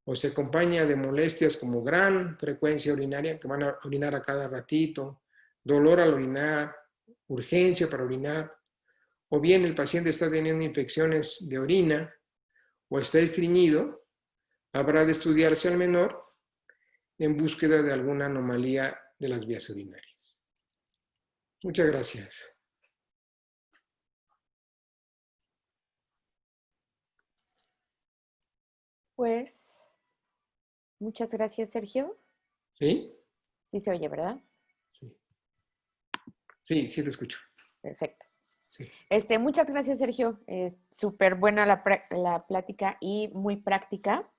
o se acompaña de molestias como gran frecuencia urinaria, que van a orinar a cada ratito, dolor al orinar, urgencia para orinar, o bien el paciente está teniendo infecciones de orina o está estreñido, habrá de estudiarse al menor en búsqueda de alguna anomalía de las vías urinarias. Muchas gracias. Pues, muchas gracias, Sergio. ¿Sí? Sí se oye, ¿verdad? Sí. Sí, sí te escucho. Perfecto. Sí. Muchas gracias, Sergio. Es súper buena la plática y muy práctica.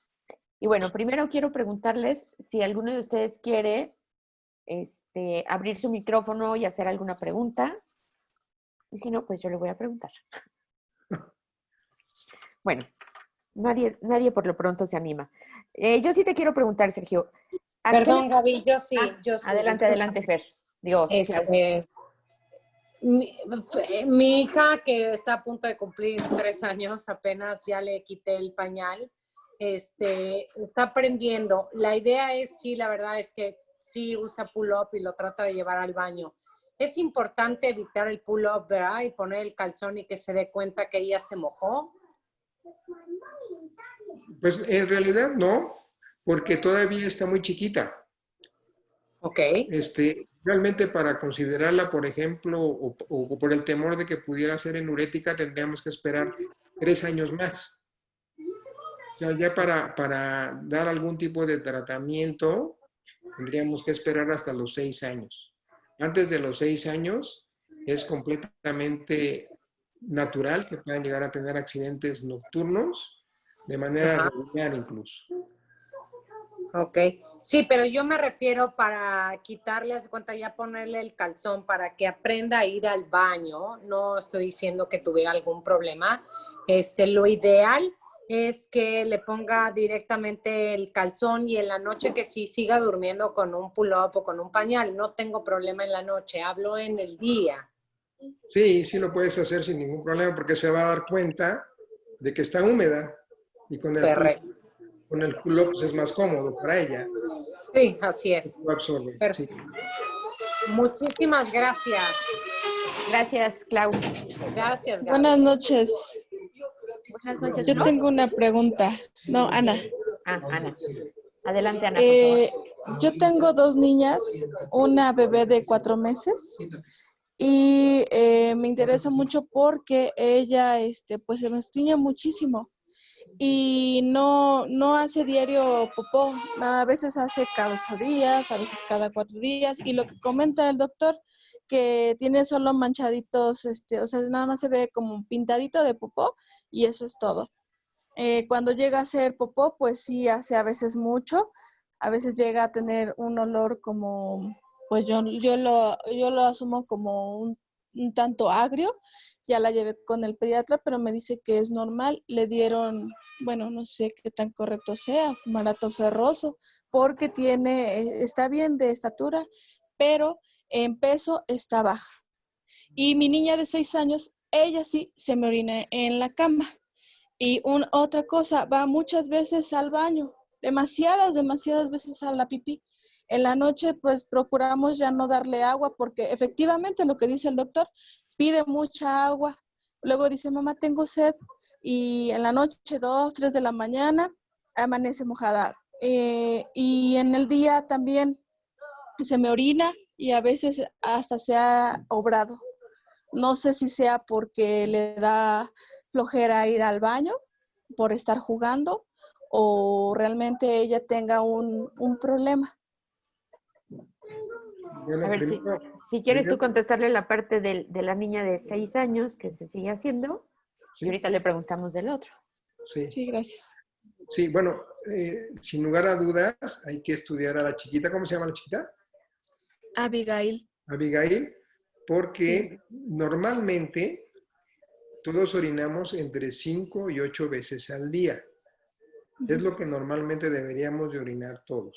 Y bueno, primero quiero preguntarles si alguno de ustedes quiere abrir su micrófono y hacer alguna pregunta. Y si no, pues yo le voy a preguntar. Bueno, nadie por lo pronto se anima. Yo sí te quiero preguntar, Sergio. ¿A qué Perdón, le- Gaby, yo sí, Ah, yo sí. adelante, Disculpa. adelante, Fer. Digo, Clau. Mi, mi hija, que está a punto de cumplir 3 años, apenas ya le quité el pañal, está aprendiendo. La idea es, sí, la verdad es que sí usa pull-up y lo trata de llevar al baño. Es importante evitar el pull-up, ¿verdad? Y poner el calzón y que se dé cuenta que ella se mojó. Pues en realidad no, porque todavía está muy chiquita. Ok. Realmente para considerarla, por ejemplo, o por el temor de que pudiera ser enurética, tendríamos que esperar 3 años más. O sea, ya para dar algún tipo de tratamiento, tendríamos que esperar hasta los 6 años. Antes de los 6 años, es completamente natural que puedan llegar a tener accidentes nocturnos, de manera Ajá. regular incluso. Ok. Sí, pero yo me refiero para quitarle, haz de cuenta, ya ponerle el calzón para que aprenda a ir al baño. No estoy diciendo que tuviera algún problema. Lo ideal es que le ponga directamente el calzón y en la noche que sí siga durmiendo con un pull-up o con un pañal. No tengo problema en la noche, hablo en el día. Sí, sí lo puedes hacer sin ningún problema porque se va a dar cuenta de que está húmeda y Correcto. con el pull-up pues, es más cómodo para ella. Sí, así es. Lo absorbe, sí. Muchísimas gracias. Gracias, Clau. Gracias, Gaby. Buenas noches. Buenas noches, Yo Flor. tengo una pregunta. No, Ana. Ah, Ana. Adelante, Ana, por favor. Yo tengo dos niñas, una bebé de 4 meses y me interesa mucho porque ella, pues se me estriña muchísimo y no hace diario popó, a veces hace cada 8 días, a veces cada 4 días y lo que comenta el doctor que tiene solo manchaditos, o sea, nada más se ve como un pintadito de popó y eso es todo. Cuando llega a ser popó, pues sí hace a veces mucho, a veces llega a tener un olor como, pues yo lo asumo como un tanto agrio. Ya la llevé con el pediatra, pero me dice que es normal. Le dieron, bueno, no sé qué tan correcto sea, fumarato ferroso, porque está bien de estatura, pero en peso está baja. Y mi niña de 6 años, ella sí se me orina en la cama. Y otra cosa, va muchas veces al baño, demasiadas veces a la pipí. En la noche, pues procuramos ya no darle agua porque efectivamente lo que dice el doctor, pide mucha agua. Luego dice, mamá, tengo sed. Y en la noche, 2, 3 de la mañana, amanece mojada. Y en el día también se me orina y a veces hasta se ha obrado. No sé si sea porque le da flojera ir al baño por estar jugando o realmente ella tenga un problema. Bueno, A ver, si quieres tú contestarle la parte de la niña de 6 años que se sigue haciendo, sí, y ahorita le preguntamos del otro. sí. Sí, gracias. Sí, bueno, sin lugar a dudas, hay que estudiar a la chiquita. ¿Cómo se llama la chiquita? Abigail. Abigail, porque Sí. normalmente todos orinamos entre 5 y 8 veces al día. Es lo que normalmente deberíamos de orinar todos.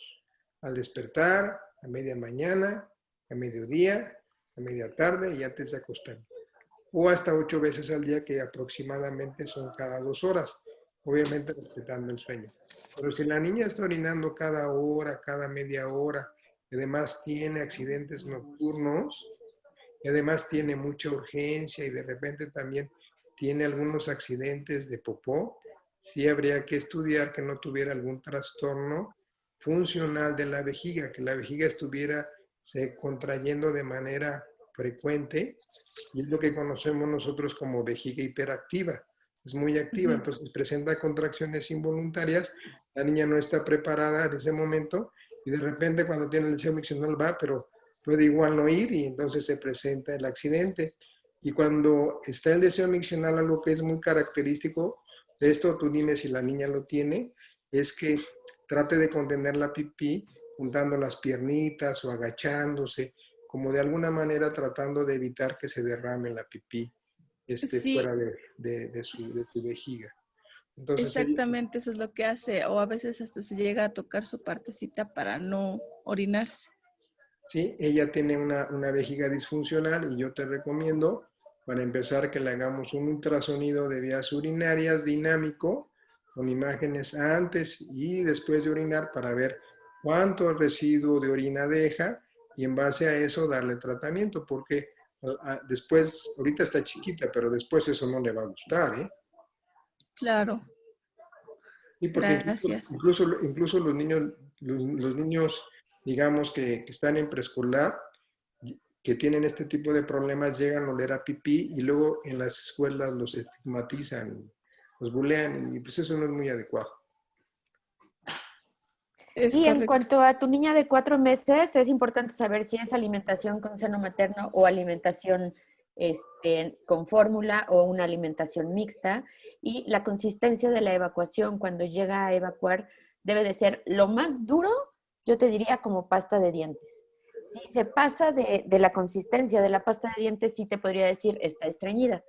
Al despertar, a media mañana, a mediodía, a media tarde y antes de acostar. O hasta 8 veces al día, que aproximadamente son cada 2 horas, obviamente respetando el sueño. Pero si la niña está orinando cada hora, cada media hora, y además tiene accidentes nocturnos, y además tiene mucha urgencia y de repente también tiene algunos accidentes de popó, sí habría que estudiar que no tuviera algún trastorno funcional de la vejiga, que la vejiga estuviera se contrayendo de manera frecuente, y es lo que conocemos nosotros como vejiga hiperactiva. Es muy activa, entonces presenta contracciones involuntarias, la niña no está preparada en ese momento y de repente cuando tiene el deseo miccional va, pero puede igual no ir y entonces se presenta el accidente. Y cuando está el deseo miccional, algo que es muy característico de esto, tú dime si la niña lo tiene, es que trate de contener la pipí juntando las piernitas o agachándose, como de alguna manera tratando de evitar que se derrame la pipí Sí, fuera de su vejiga. Entonces, Exactamente, eso es lo que hace, o a veces hasta se llega a tocar su partecita para no orinarse. sí, ella tiene una vejiga disfuncional y yo te recomiendo, para empezar, que le hagamos un ultrasonido de vías urinarias dinámico con imágenes antes y después de orinar para ver cuánto residuo de orina deja y en base a eso darle tratamiento, porque después, ahorita está chiquita, pero después eso no le va a gustar, ¿eh? Claro, Y porque gracias. incluso los niños, digamos, que están en preescolar, que tienen este tipo de problemas, llegan a oler a pipí y luego en las escuelas los estigmatizan, los bulean y pues eso no es muy adecuado. Es Y en correcto. cuanto a tu niña de 4 meses, es importante saber si es alimentación con seno materno o alimentación con fórmula o una alimentación mixta. Y la consistencia de la evacuación cuando llega a evacuar debe de ser lo más duro, yo te diría como pasta de dientes. Si se pasa de la consistencia de la pasta de dientes, sí te podría decir está estreñida.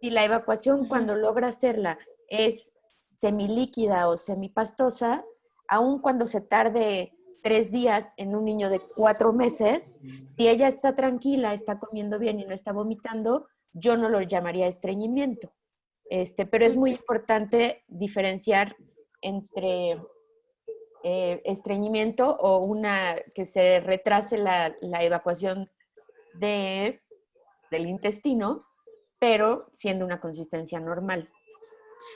Si la evacuación cuando logra hacerla es semilíquida o semipastosa, aun cuando se tarde 3 días en un niño de 4 meses, si ella está tranquila, está comiendo bien y no está vomitando, yo no lo llamaría estreñimiento. Pero es muy importante diferenciar entre estreñimiento o que se retrase la evacuación del intestino, pero siendo una consistencia normal.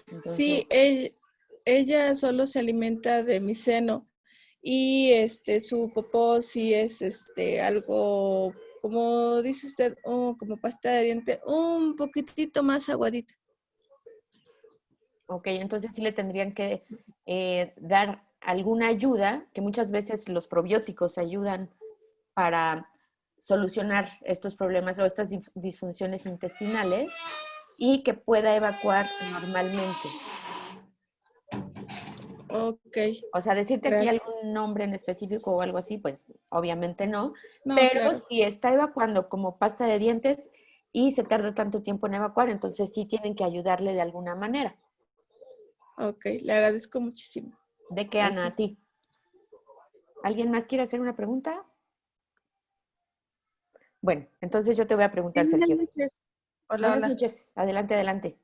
Entonces, Sí, ella solo se alimenta de mi seno y su popó sí es algo, como dice usted, como pasta de diente, un poquitito más aguadita. ok, entonces sí le tendrían que dar alguna ayuda, que muchas veces los probióticos ayudan para solucionar estos problemas o estas disfunciones intestinales y que pueda evacuar normalmente. Ok, O sea, decirte aquí gracias. algún nombre en específico o algo así, pues obviamente no, No, pero claro. si está evacuando como pasta de dientes y se tarda tanto tiempo en evacuar, entonces sí tienen que ayudarle de alguna manera. Ok, le agradezco muchísimo. ¿De qué, Ana, a Gracias. ti? ¿Alguien más quiere hacer una pregunta? Bueno, entonces yo te voy a Sí, preguntar, buenas Sergio. noches. Hola, Buenas hola. noches, adelante, adelante.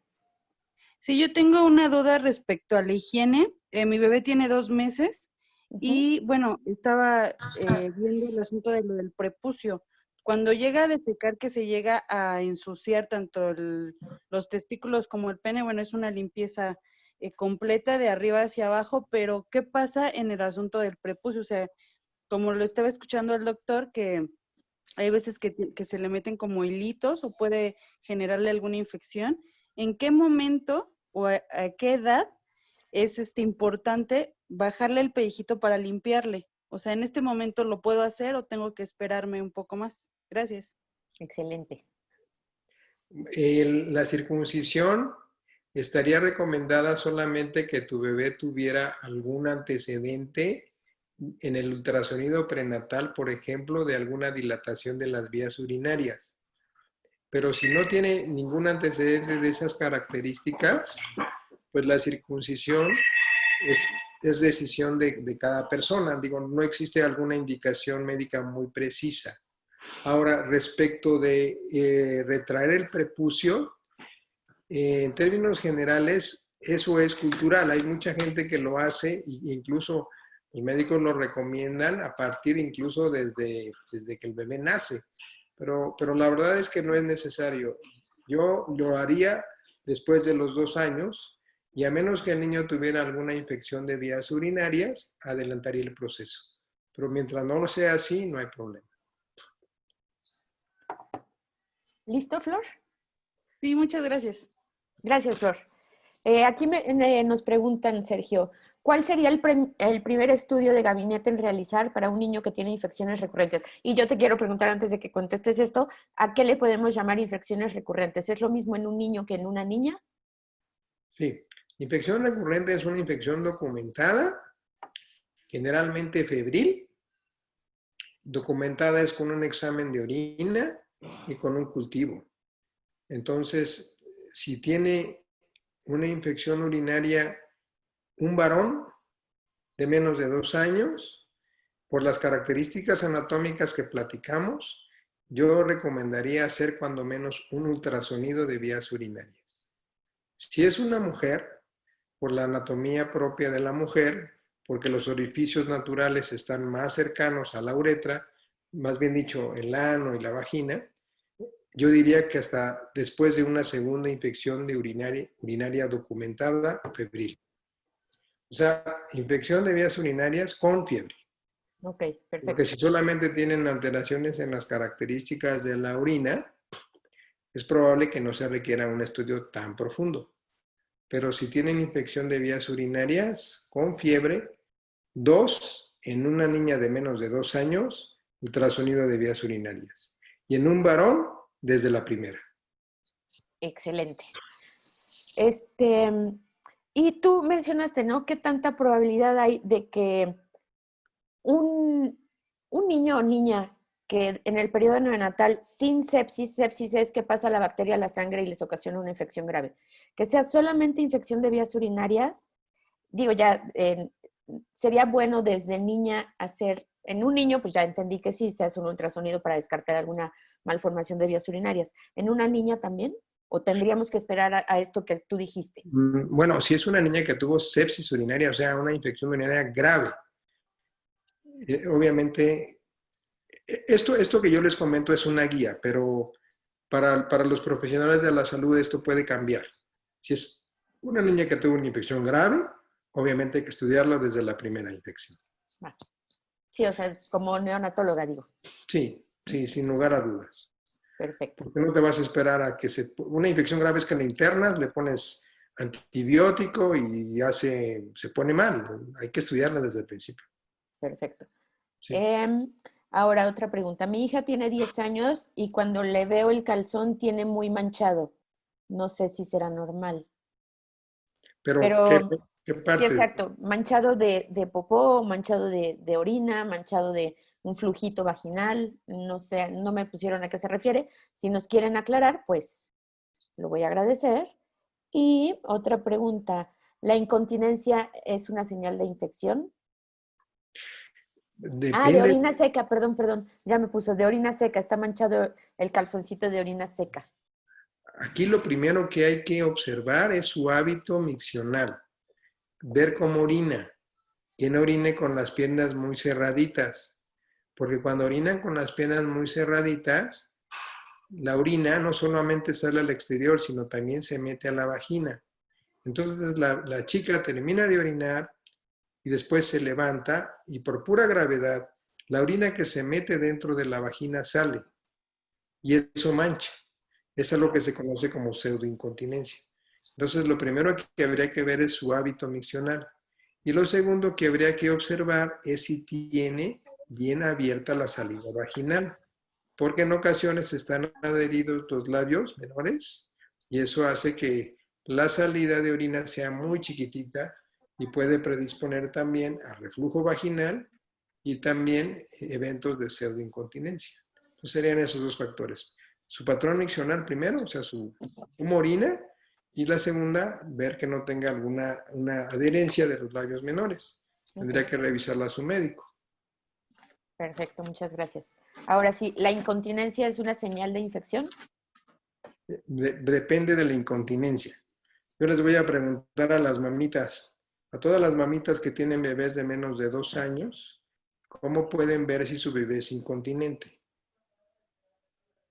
Sí, yo tengo una duda respecto a la higiene. Mi bebé tiene 2 meses Ujú. y, bueno, estaba viendo el asunto de lo del prepucio. Cuando llega a defecar, que se llega a ensuciar tanto los testículos como el pene, bueno, es una limpieza completa de arriba hacia abajo, pero ¿qué pasa en el asunto del prepucio? O sea, como lo estaba escuchando el doctor, que hay veces que se le meten como hilitos o puede generarle alguna infección. ¿En qué momento o a qué edad es importante bajarle el pellejito para limpiarle? O sea, ¿en este momento lo puedo hacer o tengo que esperarme un poco más? Gracias. Excelente. La circuncisión estaría recomendada solamente que tu bebé tuviera algún antecedente en el ultrasonido prenatal, por ejemplo, de alguna dilatación de las vías urinarias. Pero si no tiene ningún antecedente de esas características, pues la circuncisión es decisión de cada persona. Digo, no existe alguna indicación médica muy precisa. Ahora, respecto de retraer el prepucio, en términos generales, eso es cultural. Hay mucha gente que lo hace e incluso los médicos lo recomiendan a partir incluso desde que el bebé nace. Pero la verdad es que no es necesario. Yo lo haría después de los 2 años y a menos que el niño tuviera alguna infección de vías urinarias, adelantaría el proceso. Pero mientras no lo sea así, no hay problema. ¿Listo, Flor? Sí, muchas gracias. Gracias, Flor. Aquí nos preguntan, Sergio, ¿cuál sería el primer estudio de gabinete en realizar para un niño que tiene infecciones recurrentes? Y yo te quiero preguntar antes de que contestes esto, ¿a qué le podemos llamar infecciones recurrentes? ¿Es lo mismo en un niño que en una niña? Sí, infección recurrente es una infección documentada, generalmente febril. Documentada es con un examen de orina y con un cultivo. Entonces, si tiene una infección urinaria, un varón de menos de 2 años, por las características anatómicas que platicamos, yo recomendaría hacer cuando menos un ultrasonido de vías urinarias. Si es una mujer, por la anatomía propia de la mujer, porque los orificios naturales están más cercanos a la uretra, más bien dicho, el ano y la vagina, yo diría que hasta después de una segunda infección de urinaria documentada febril. O sea, infección de vías urinarias con fiebre. Ok, Porque perfecto. si solamente tienen alteraciones en las características de la orina, es probable que no se requiera un estudio tan profundo. Pero si tienen infección de vías urinarias con fiebre, 2 en una niña de menos de 2 años, ultrasonido de vías urinarias. Y en un varón, desde la primera. Excelente. Y tú mencionaste, ¿no? ¿Qué tanta probabilidad hay de que un niño o niña que en el periodo neonatal sin sepsis es que pasa la bacteria a la sangre y les ocasiona una infección grave, que sea solamente infección de vías urinarias? Digo, ya sería bueno desde niña hacer, en un niño pues ya entendí que sí, se hace un ultrasonido para descartar alguna malformación de vías urinarias. ¿En una niña también? ¿O tendríamos que esperar a esto que tú dijiste? Bueno, si es una niña que tuvo sepsis urinaria, o sea, una infección urinaria grave, obviamente, esto que yo les comento es una guía, pero para los profesionales de la salud esto puede cambiar. Si es una niña que tuvo una infección grave, obviamente hay que estudiarla desde la primera infección. Ah, sí, o sea, como neonatóloga digo. Sí, sí, sin lugar a dudas. Perfecto. Porque no te vas a esperar a que una infección grave es que la internas, le pones antibiótico y ya se pone mal. Hay que estudiarla desde el principio. Perfecto. Sí. Ahora otra pregunta. Mi hija tiene 10 años y cuando le veo el calzón tiene muy manchado. No sé si será normal. Pero, Pero ¿qué sí, parte? exacto. Manchado de popó, manchado de orina, manchado de un flujito vaginal. No sé, no me pusieron a qué se refiere. Si nos quieren aclarar, pues lo voy a agradecer. Y otra pregunta. ¿La incontinencia es una señal de infección? Ah, de Depende. orina seca, perdón, ya me puso, de orina seca, está manchado el calzoncito de orina seca. Aquí lo primero que hay que observar es su hábito miccional. Ver cómo orina. Que no orine con las piernas muy cerraditas. Porque cuando orinan con las piernas muy cerraditas, la orina no solamente sale al exterior, sino también se mete a la vagina. Entonces la chica termina de orinar y después se levanta y por pura gravedad, la orina que se mete dentro de la vagina sale y eso mancha. Eso es lo que se conoce como pseudoincontinencia. Entonces, lo primero que habría que ver es su hábito miccional. Y lo segundo que habría que observar es si tiene bien abierta la salida vaginal, porque en ocasiones están adheridos los labios menores y eso hace que la salida de orina sea muy chiquitita y puede predisponer también a reflujo vaginal y también eventos de pseudoincontinencia. Entonces serían esos dos factores. Su patrón miccional primero, o sea, su orina, y la segunda, ver que no tenga una adherencia de los labios menores. Tendría que revisarla a su médico. Perfecto, muchas gracias. Ahora sí, ¿la incontinencia es una señal de infección? Depende de la incontinencia. Yo les voy a preguntar a las mamitas, a todas las mamitas que tienen bebés de menos de 2 años, ¿cómo pueden ver si su bebé es incontinente?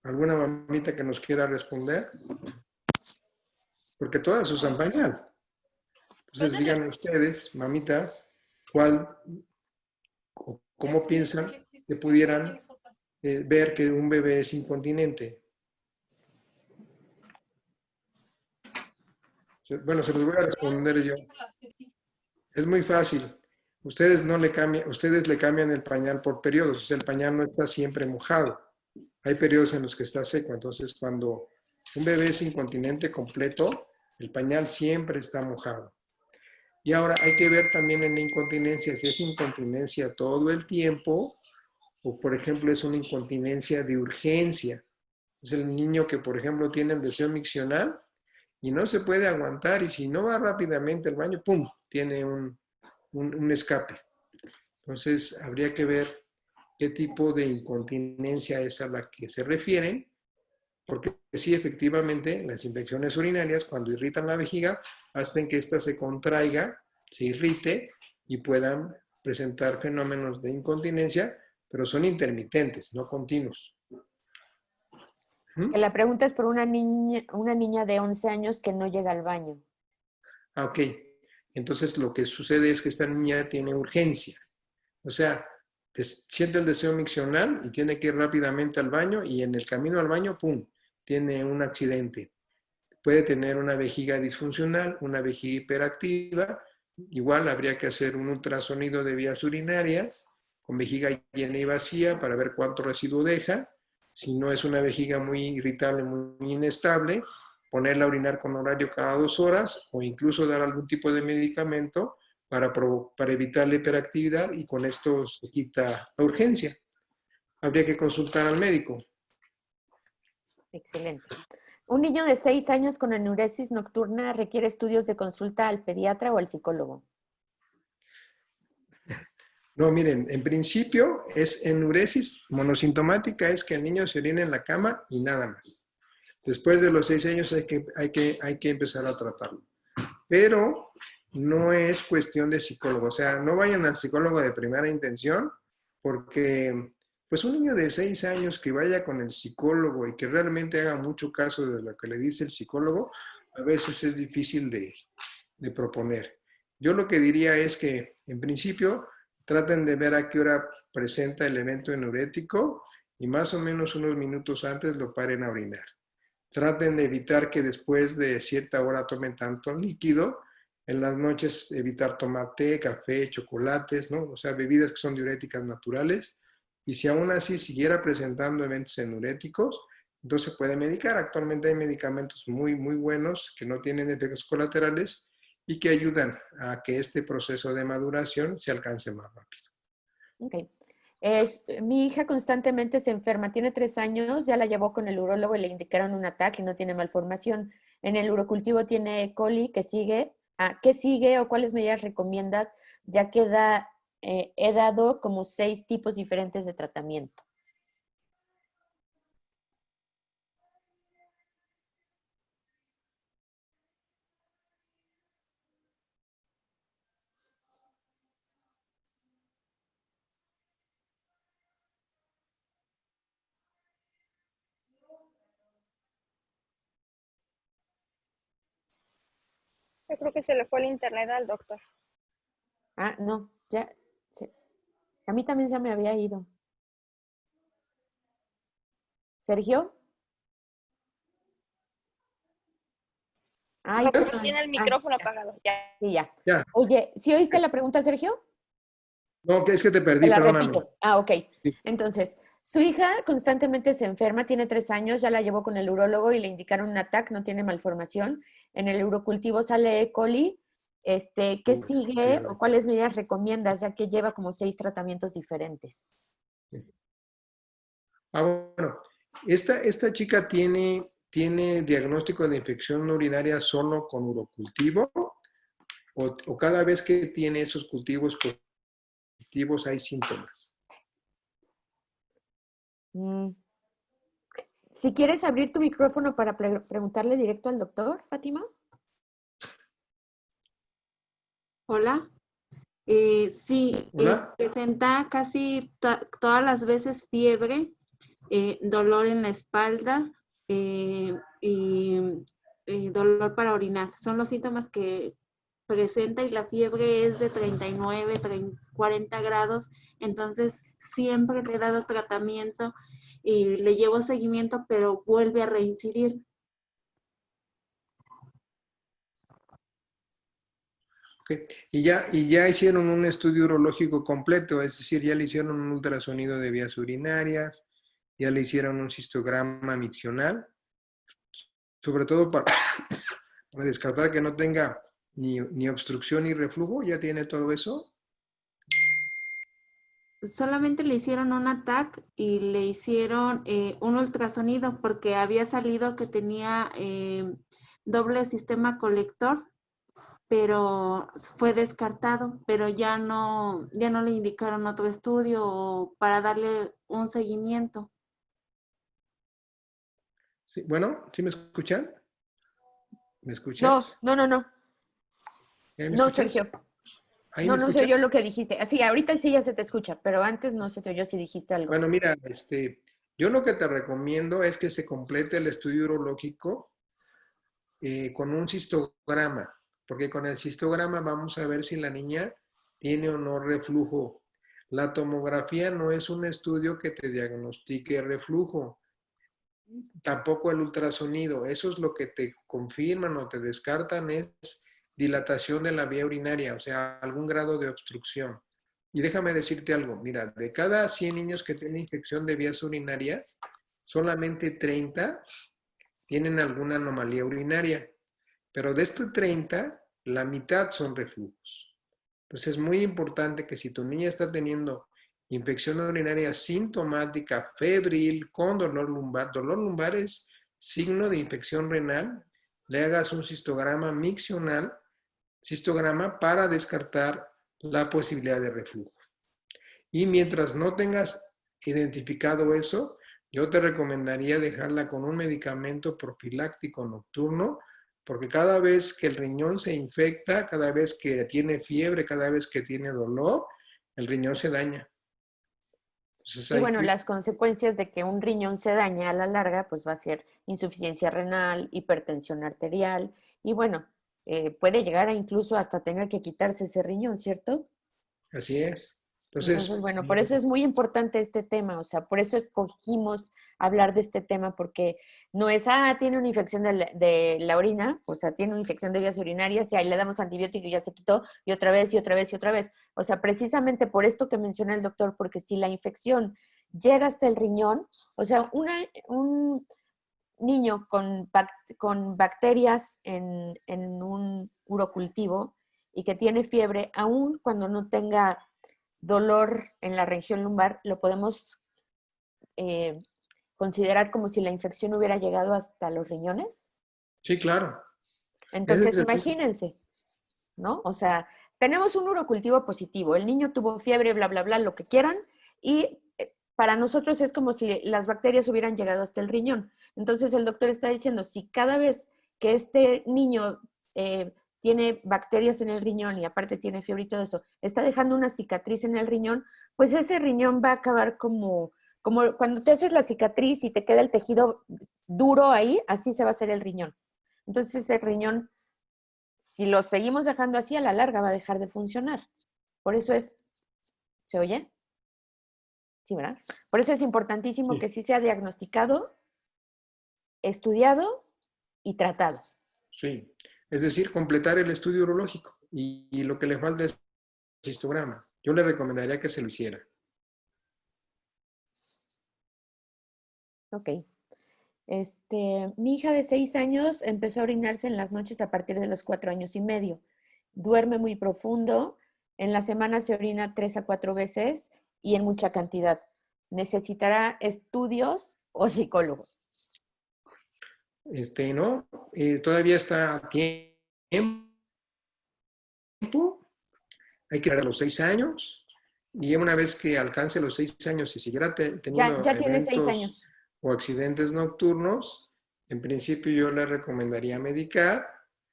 ¿Alguna mamita que nos quiera responder? Porque todas usan pañal. Entonces digan ustedes, mamitas, ¿cómo piensan que pudieran ver que un bebé es incontinente? Bueno, se los voy a responder yo. Es muy fácil. Ustedes le cambian el pañal por periodos. O sea, el pañal no está siempre mojado. Hay periodos en los que está seco. Entonces, cuando un bebé es incontinente completo, el pañal siempre está mojado. Y ahora hay que ver también en la incontinencia si es incontinencia todo el tiempo o, por ejemplo, es una incontinencia de urgencia. Es el niño que, por ejemplo, tiene el deseo miccional y no se puede aguantar, y si no va rápidamente al baño, ¡pum!, tiene un escape. Entonces, habría que ver qué tipo de incontinencia es a la que se refieren, porque sí, efectivamente, las infecciones urinarias, cuando irritan la vejiga, hacen que ésta se contraiga, se irrite y puedan presentar fenómenos de incontinencia, pero son intermitentes, no continuos. La pregunta es por una niña de 11 años que no llega al baño. Ah, ok. Entonces lo que sucede es que esta niña tiene urgencia. O sea, siente el deseo miccional y tiene que ir rápidamente al baño, y en el camino al baño, ¡pum!, tiene un accidente. Puede tener una vejiga disfuncional, una vejiga hiperactiva. Igual habría que hacer un ultrasonido de vías urinarias con vejiga llena y vacía para ver cuánto residuo deja. Si no es una vejiga muy irritable, muy inestable, ponerla a orinar con horario cada 2 horas, o incluso dar algún tipo de medicamento para evitar la hiperactividad, y con esto se quita la urgencia. Habría que consultar al médico. Excelente. Un niño de 6 años con enuresis nocturna requiere estudios de consulta al pediatra o al psicólogo. No, miren, en principio es enuresis monosintomática, es que el niño se orina en la cama y nada más. Después de los 6 años hay que empezar a tratarlo. Pero no es cuestión de psicólogo, o sea, no vayan al psicólogo de primera intención, porque pues un niño de 6 años que vaya con el psicólogo y que realmente haga mucho caso de lo que le dice el psicólogo, a veces es difícil de proponer. Yo lo que diría es que, en principio, traten de ver a qué hora presenta el evento enurético y más o menos unos minutos antes lo paren a orinar. Traten de evitar que después de cierta hora tomen tanto líquido. En las noches evitar tomar té, café, chocolates, ¿no? O sea, bebidas que son diuréticas naturales. Y si aún así siguiera presentando eventos enuréticos, entonces se puede medicar. Actualmente hay medicamentos muy, muy buenos que no tienen efectos colaterales y que ayudan a que este proceso de maduración se alcance más rápido. Ok. Mi hija constantemente se enferma, tiene 3 años, ya la llevó con el urólogo y le indicaron un ataque y no tiene malformación. En el urocultivo tiene E. coli, ¿qué sigue? ¿Qué sigue o cuáles medidas recomiendas? Ya que he dado como 6 tipos diferentes de tratamiento. Yo creo que se le fue el internet al doctor. No, ya. Sí. A mí también se me había ido. ¿Sergio? Ay, No, perdón. tiene el micrófono apagado. Ya. Sí, ya. Ya. Oye, ¿sí oíste la pregunta, Sergio? No, que es que te Te perdí, la perdóname. repito. Ok. Sí. Entonces, su hija constantemente se enferma, tiene 3 años, ya la llevó con el urólogo y le indicaron un ataque, no tiene malformación. En el urocultivo sale E. coli. ¿Qué sigue o cuáles medidas recomiendas, ya que lleva como 6 tratamientos diferentes? Bueno, esta chica tiene diagnóstico de infección urinaria solo con urocultivo, o cada vez que tiene esos cultivos positivos hay síntomas. Si quieres abrir tu micrófono para preguntarle directo al doctor, Fátima. Hola. Sí, ¿Hola? presenta casi todas las veces fiebre, dolor en la espalda y dolor para orinar. Son los síntomas que presenta, y la fiebre es de 39, 40 grados. Entonces, siempre le he dado tratamiento y le llevo seguimiento, pero vuelve a reincidir. Okay. Y ya hicieron un estudio urológico completo, es decir, ya le hicieron un ultrasonido de vías urinarias, ya le hicieron un cistograma miccional, sobre todo para descartar que no tenga ni obstrucción ni reflujo. ¿Ya tiene todo eso? Solamente le hicieron un ataque y le hicieron un ultrasonido porque había salido que tenía doble sistema colector, pero fue descartado, pero ya no le indicaron otro estudio o para darle un seguimiento. Sí, bueno, ¿sí me escuchan? ¿Me No, escuchas? no, no, no. ¿Me No, escuchas? Sergio. ¿Ahí No, me no se escuchas? oyó lo que dijiste. Así, ahorita sí ya se te escucha, pero antes no se te oyó si dijiste algo. Bueno, mira, yo lo que te recomiendo es que se complete el estudio urológico con un cistograma, porque con el cistograma vamos a ver si la niña tiene o no reflujo. La tomografía no es un estudio que te diagnostique reflujo, tampoco el ultrasonido. Eso es lo que te confirman o te descartan es dilatación de la vía urinaria, o sea, algún grado de obstrucción. Y déjame decirte algo, mira, de cada 100 niños que tienen infección de vías urinarias, solamente 30 tienen alguna anomalía urinaria, pero de estos 30, la mitad son reflujos. Entonces es muy importante que si tu niña está teniendo infección urinaria sintomática, febril, con dolor lumbar es signo de infección renal, le hagas un cistograma miccional, cistograma para descartar la posibilidad de reflujo. Y mientras no tengas identificado eso, yo te recomendaría dejarla con un medicamento profiláctico nocturno, porque cada vez que el riñón se infecta, cada vez que tiene fiebre, cada vez que tiene dolor, el riñón se daña. Entonces Y hay bueno, que... las consecuencias de que un riñón se dañe a la larga, pues va a ser insuficiencia renal, hipertensión arterial, y bueno, puede llegar a incluso hasta tener que quitarse ese riñón, ¿cierto? Así es. Entonces, Entonces, bueno, por eso es muy importante este tema, o sea, por eso escogimos hablar de este tema, porque no es, tiene una infección de la orina, o sea, tiene una infección de vías urinarias y ahí le damos antibiótico y ya se quitó, y otra vez, y otra vez, y otra vez. O sea, precisamente por esto que menciona el doctor, porque si la infección llega hasta el riñón, o sea, un niño con bacterias en un urocultivo y que tiene fiebre, aun cuando no tenga dolor en la región lumbar, lo podemos eh, considerar como si la infección hubiera llegado hasta los riñones. sí, claro. Ese es Entonces, el punto. imagínense, ¿no? O sea, tenemos un urocultivo positivo, el niño tuvo fiebre, bla, bla, bla, lo que quieran, y para nosotros es como si las bacterias hubieran llegado hasta el riñón. Entonces, el doctor está diciendo, si cada vez que este niño tiene bacterias en el riñón y aparte tiene fiebre y todo eso, está dejando una cicatriz en el riñón, pues ese riñón va a acabar como cuando te haces la cicatriz y te queda el tejido duro ahí, así se va a hacer el riñón. Entonces ese riñón, si lo seguimos dejando así, a la larga va a dejar de funcionar. Por eso es, ¿se oye? Sí, ¿verdad? Por eso es importantísimo Sí, que sí sea diagnosticado, estudiado y tratado. sí. Es decir, completar el estudio urológico y lo que le falta es el histograma. Yo le recomendaría que se lo hiciera. Ok. Mi hija de 6 años empezó a orinarse en las noches a partir de los 4 años y medio. Duerme muy profundo. En la semana se orina 3 a 4 veces y en mucha cantidad. ¿Necesitará estudios o psicólogo? ¿No? Todavía está a tiempo. Hay que dar a los 6 años. Y una vez que alcance los 6 años y siguiera teniendo Ya tiene 6 eventos años. o accidentes nocturnos, en principio yo le recomendaría medicar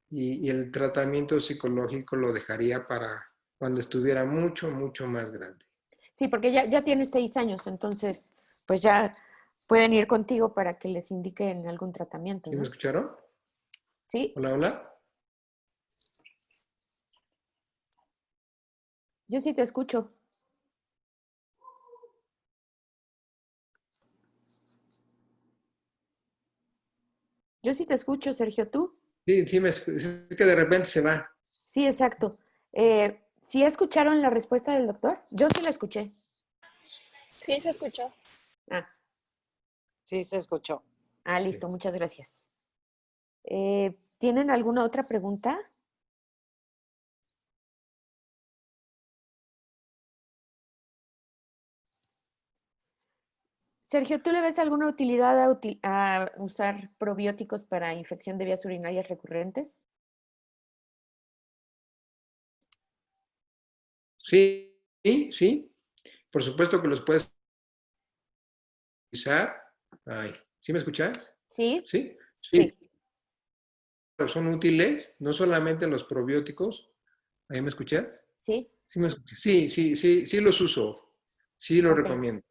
y el tratamiento psicológico lo dejaría para cuando estuviera mucho, mucho más grande. Sí, porque ya tiene 6 años, entonces pues ya pueden ir contigo para que les indiquen algún tratamiento, ¿Sí me ¿no? escucharon? Sí, Hola, hola. yo sí te escucho. Yo sí te escucho, Sergio, ¿tú? Sí, sí, es que de repente se va. Sí, exacto. ¿Sí escucharon la respuesta del doctor? Yo sí la escuché. Sí, se escuchó. Ah, Sí, se escuchó. Sí. listo, muchas gracias. ¿Tienen alguna otra pregunta? Sergio, ¿tú le ves alguna utilidad a usar probióticos para infección de vías urinarias recurrentes? Sí, sí, sí. Por supuesto que los puedes utilizar. Ay, ¿sí me escuchas? Sí, Sí, sí, sí. Pero son útiles, no solamente los probióticos. ¿Ahí me escuchas? sí. Sí, sí, sí, sí, sí los uso. Sí los Ok, recomiendo.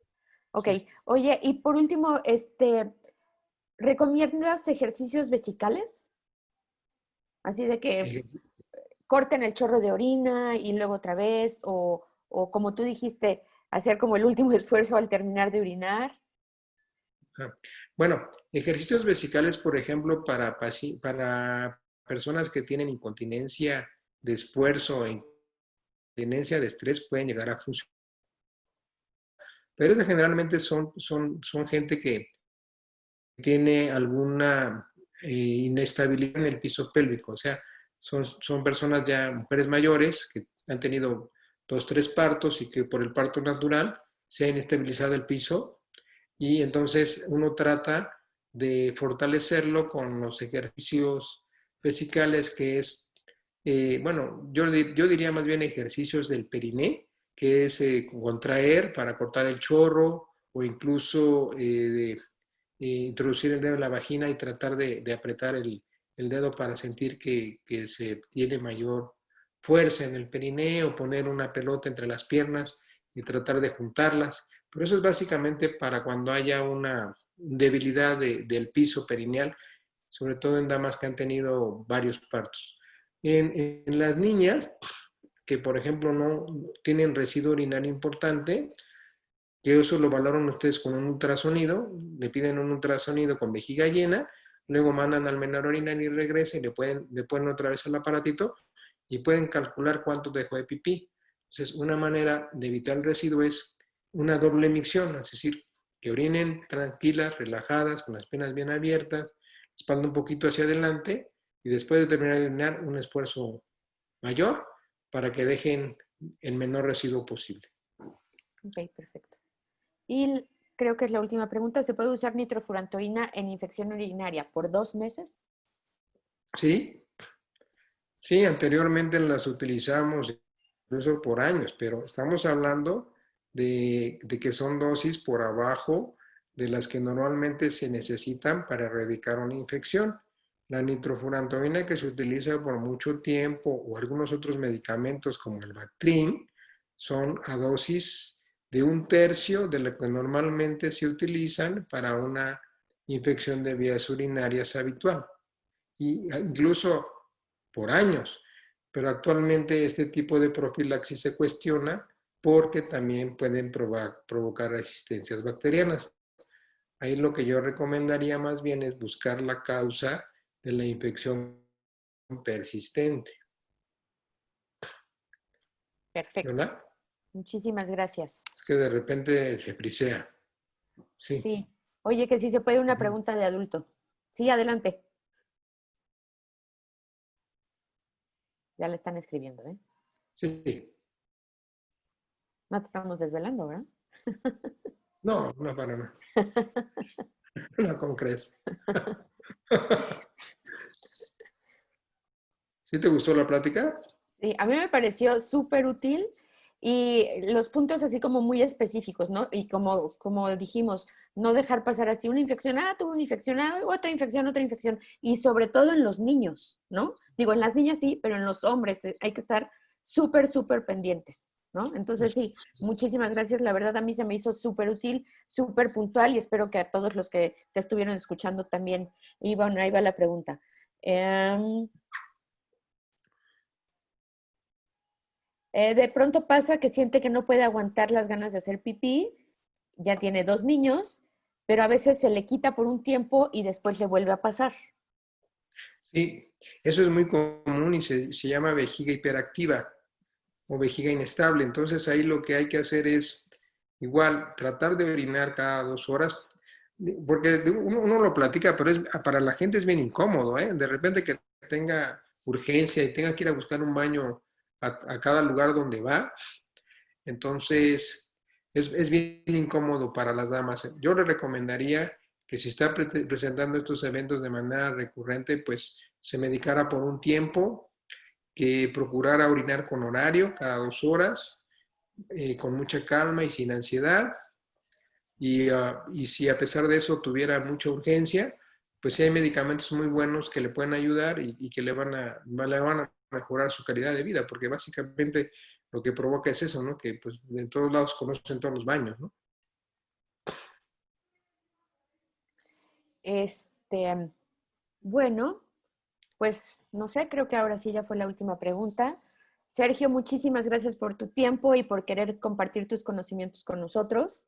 ok. Sí. Oye, y por último, ¿recomiendas ejercicios vesicales? Así de que Ej- corten el chorro de orina y luego otra vez, o como tú dijiste, hacer como el último esfuerzo al terminar de orinar. ajá. Bueno, ejercicios vesicales, por ejemplo, para personas que tienen incontinencia de esfuerzo e incontinencia de estrés pueden llegar a funcionar. Pero eso generalmente son gente que tiene alguna inestabilidad en el piso pélvico. O sea, son personas ya, mujeres mayores, que han tenido 2, 3 partos y que por el parto natural se ha inestabilizado el piso. Y entonces uno trata de fortalecerlo con los ejercicios vesicales, que es, bueno, yo diría más bien ejercicios del periné, que es contraer para cortar el chorro o incluso introducir el dedo en la vagina y tratar de apretar el dedo para sentir que se tiene mayor fuerza en el perineo, poner una pelota entre las piernas y tratar de juntarlas. Pero eso es básicamente para cuando haya una debilidad del piso perineal, sobre todo en damas que han tenido varios partos. En las niñas que, por ejemplo, no tienen residuo urinario importante, que eso lo valoran ustedes con un ultrasonido, le piden un ultrasonido con vejiga llena, luego mandan al menor orinario y regresa y le ponen otra vez al aparatito y pueden calcular cuánto dejó de pipí. Entonces, una manera de evitar el residuo es una doble micción, es decir, que orinen tranquilas, relajadas, con las piernas bien abiertas, espalda un poquito hacia adelante y después de terminar de orinar, un esfuerzo mayor para que dejen el menor residuo posible. Ok, perfecto. Y creo que es la última pregunta. ¿Se puede usar nitrofurantoína en infección urinaria por 2 meses? ¿Sí? Sí, anteriormente las utilizamos incluso por años, pero estamos hablando de que son dosis por abajo de las que normalmente se necesitan para erradicar una infección. La nitrofurantoína que se utiliza por mucho tiempo o algunos otros medicamentos como el Bactrim son a dosis de 1/3 de lo que normalmente se utilizan para una infección de vías urinarias habitual. Y incluso por años. Pero actualmente este tipo de profilaxis se cuestiona porque también pueden provocar resistencias bacterianas. Ahí lo que yo recomendaría más bien es buscar la causa de la infección persistente. Perfecto. ¿Verdad? Muchísimas gracias. Es que de repente se frisea. Sí. Sí. Oye, que si se puede una pregunta de adulto. Sí, adelante. Ya le están escribiendo, ¿eh? Sí. No te estamos desvelando, ¿verdad? No, no para nada. No, ¿cómo crees? ¿Sí te gustó la plática? Sí, a mí me pareció súper útil y los puntos así como muy específicos, ¿no? Y como dijimos, no dejar pasar así una infección, tuvo una infección, otra infección, otra infección. Y sobre todo en los niños, ¿no? Digo, en las niñas sí, pero en los hombres hay que estar súper, súper pendientes, ¿no? Entonces sí, muchísimas gracias. La verdad a mí se me hizo súper útil, súper puntual y espero que a todos los que te estuvieron escuchando también. Y bueno, ahí va la pregunta. De pronto pasa que siente que no puede aguantar las ganas de hacer pipí, ya tiene 2 niños, pero a veces se le quita por un tiempo y después le vuelve a pasar. Sí, eso es muy común y se llama vejiga hiperactiva o vejiga inestable. Entonces ahí lo que hay que hacer es igual tratar de orinar cada 2 horas, porque uno lo platica, pero para la gente es bien incómodo, ¿eh? De repente que tenga urgencia y tenga que ir a buscar un baño a cada lugar donde va. Entonces es bien incómodo para las damas. Yo le recomendaría que si está presentando estos eventos de manera recurrente, pues se medicara por un tiempo, que procurara orinar con horario, cada 2 horas, con mucha calma y sin ansiedad. Y si a pesar de eso tuviera mucha urgencia, pues sí hay medicamentos muy buenos que le pueden ayudar y que le van a mejorar su calidad de vida, porque básicamente lo que provoca es eso, ¿no? Que pues de todos lados conocen todos los baños, ¿no? Bueno, pues no sé, creo que ahora sí ya fue la última pregunta. Sergio, muchísimas gracias por tu tiempo y por querer compartir tus conocimientos con nosotros.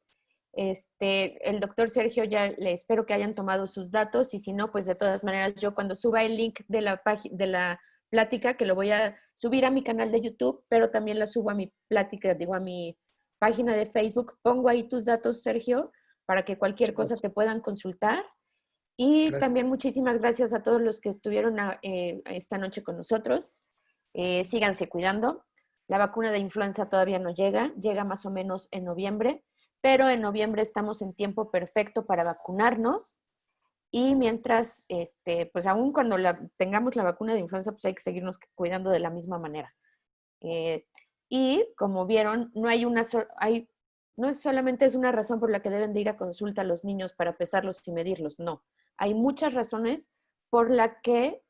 El doctor Sergio ya le espero que hayan tomado sus datos y si no, pues de todas maneras yo cuando suba el link de la plática, que lo voy a subir a mi canal de YouTube, pero también la subo a mi plática, digo a mi página de Facebook, pongo ahí tus datos, Sergio, para que cualquier cosa te puedan consultar. Y Gracias. también muchísimas gracias a todos los que estuvieron esta noche con nosotros. Síganse cuidando. La vacuna de influenza todavía no llega, llega más o menos en noviembre, pero en noviembre estamos en tiempo perfecto para vacunarnos. Y mientras, pues aún cuando tengamos la vacuna de influenza, pues hay que seguirnos cuidando de la misma manera. Y como vieron, no es solamente es una razón por la que deben de ir a consulta a los niños para pesarlos y medirlos, no. Hay muchas razones por la que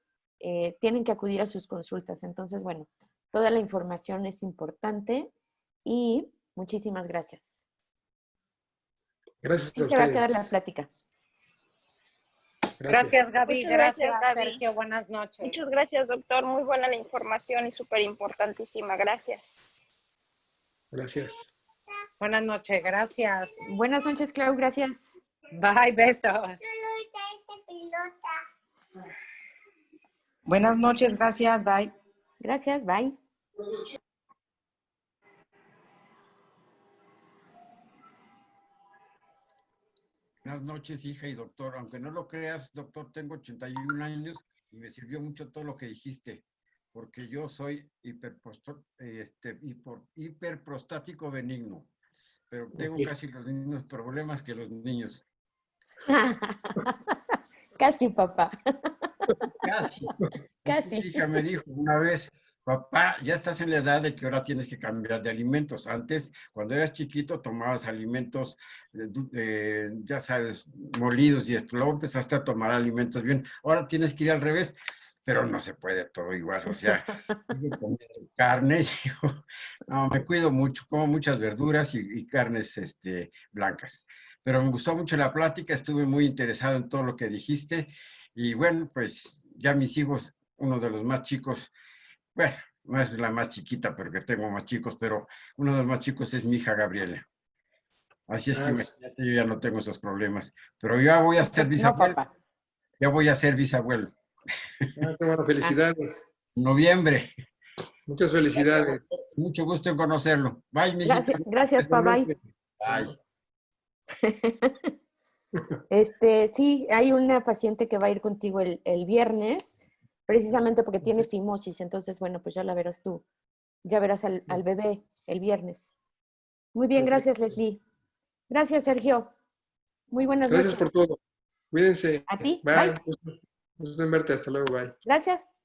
tienen que acudir a sus consultas. Entonces, bueno, toda la información es importante y muchísimas gracias. Gracias Sí a se va a ustedes. quedar la plática. Gracias, Gaby. Muchas Gracias, gracias, Gaby. Sergio. Buenas noches. Muchas gracias, doctor. Muy buena la información y súper importantísima. Gracias. Gracias. Buenas noches, gracias. Buenas noches, Clau, gracias. Bye, besos. Buenas noches, gracias, bye. Gracias, bye. Buenas noches, hija y doctor. Aunque no lo creas, doctor, tengo 81 años y me sirvió mucho todo lo que dijiste, porque yo soy hiperprostático benigno, pero tengo casi los mismos problemas que los niños. Casi, papá. Casi. Casi. Mi hija me dijo una vez, papá, ya estás en la edad de que ahora tienes que cambiar de alimentos. Antes, cuando eras chiquito, tomabas alimentos, ya sabes, molidos y esto. Luego empezaste a tomar alimentos bien. Ahora tienes que ir al revés, pero no se puede todo igual. O sea, sigo comiendo carnes. No, me cuido mucho, como muchas verduras y carnes blancas. Pero me gustó mucho la plática, estuve muy interesado en todo lo que dijiste. Y bueno, pues ya mis hijos, uno de los más chicos, bueno, no es la más chiquita porque tengo más chicos, pero uno de los más chicos es mi hija Gabriela. Así es que imagínate, yo ya no tengo esos problemas. Pero ya voy a ser bisabuelo. No, papá. Ya voy a ser bisabuelo. Qué bueno, felicidades. Noviembre. Muchas felicidades. Mucho gusto en conocerlo. Bye, mi hija. Gracias, papá. Bye. Bye. Sí, hay una paciente que va a ir contigo el viernes, precisamente porque tiene fimosis, entonces, bueno, pues ya la verás tú. Ya verás al bebé el viernes. Muy bien, gracias, Leslie. Gracias, Sergio. Muy buenas noches. Gracias por todo. Cuídense. A ti. Bye. Bye. Gusto en verte. Hasta luego. Bye. Gracias.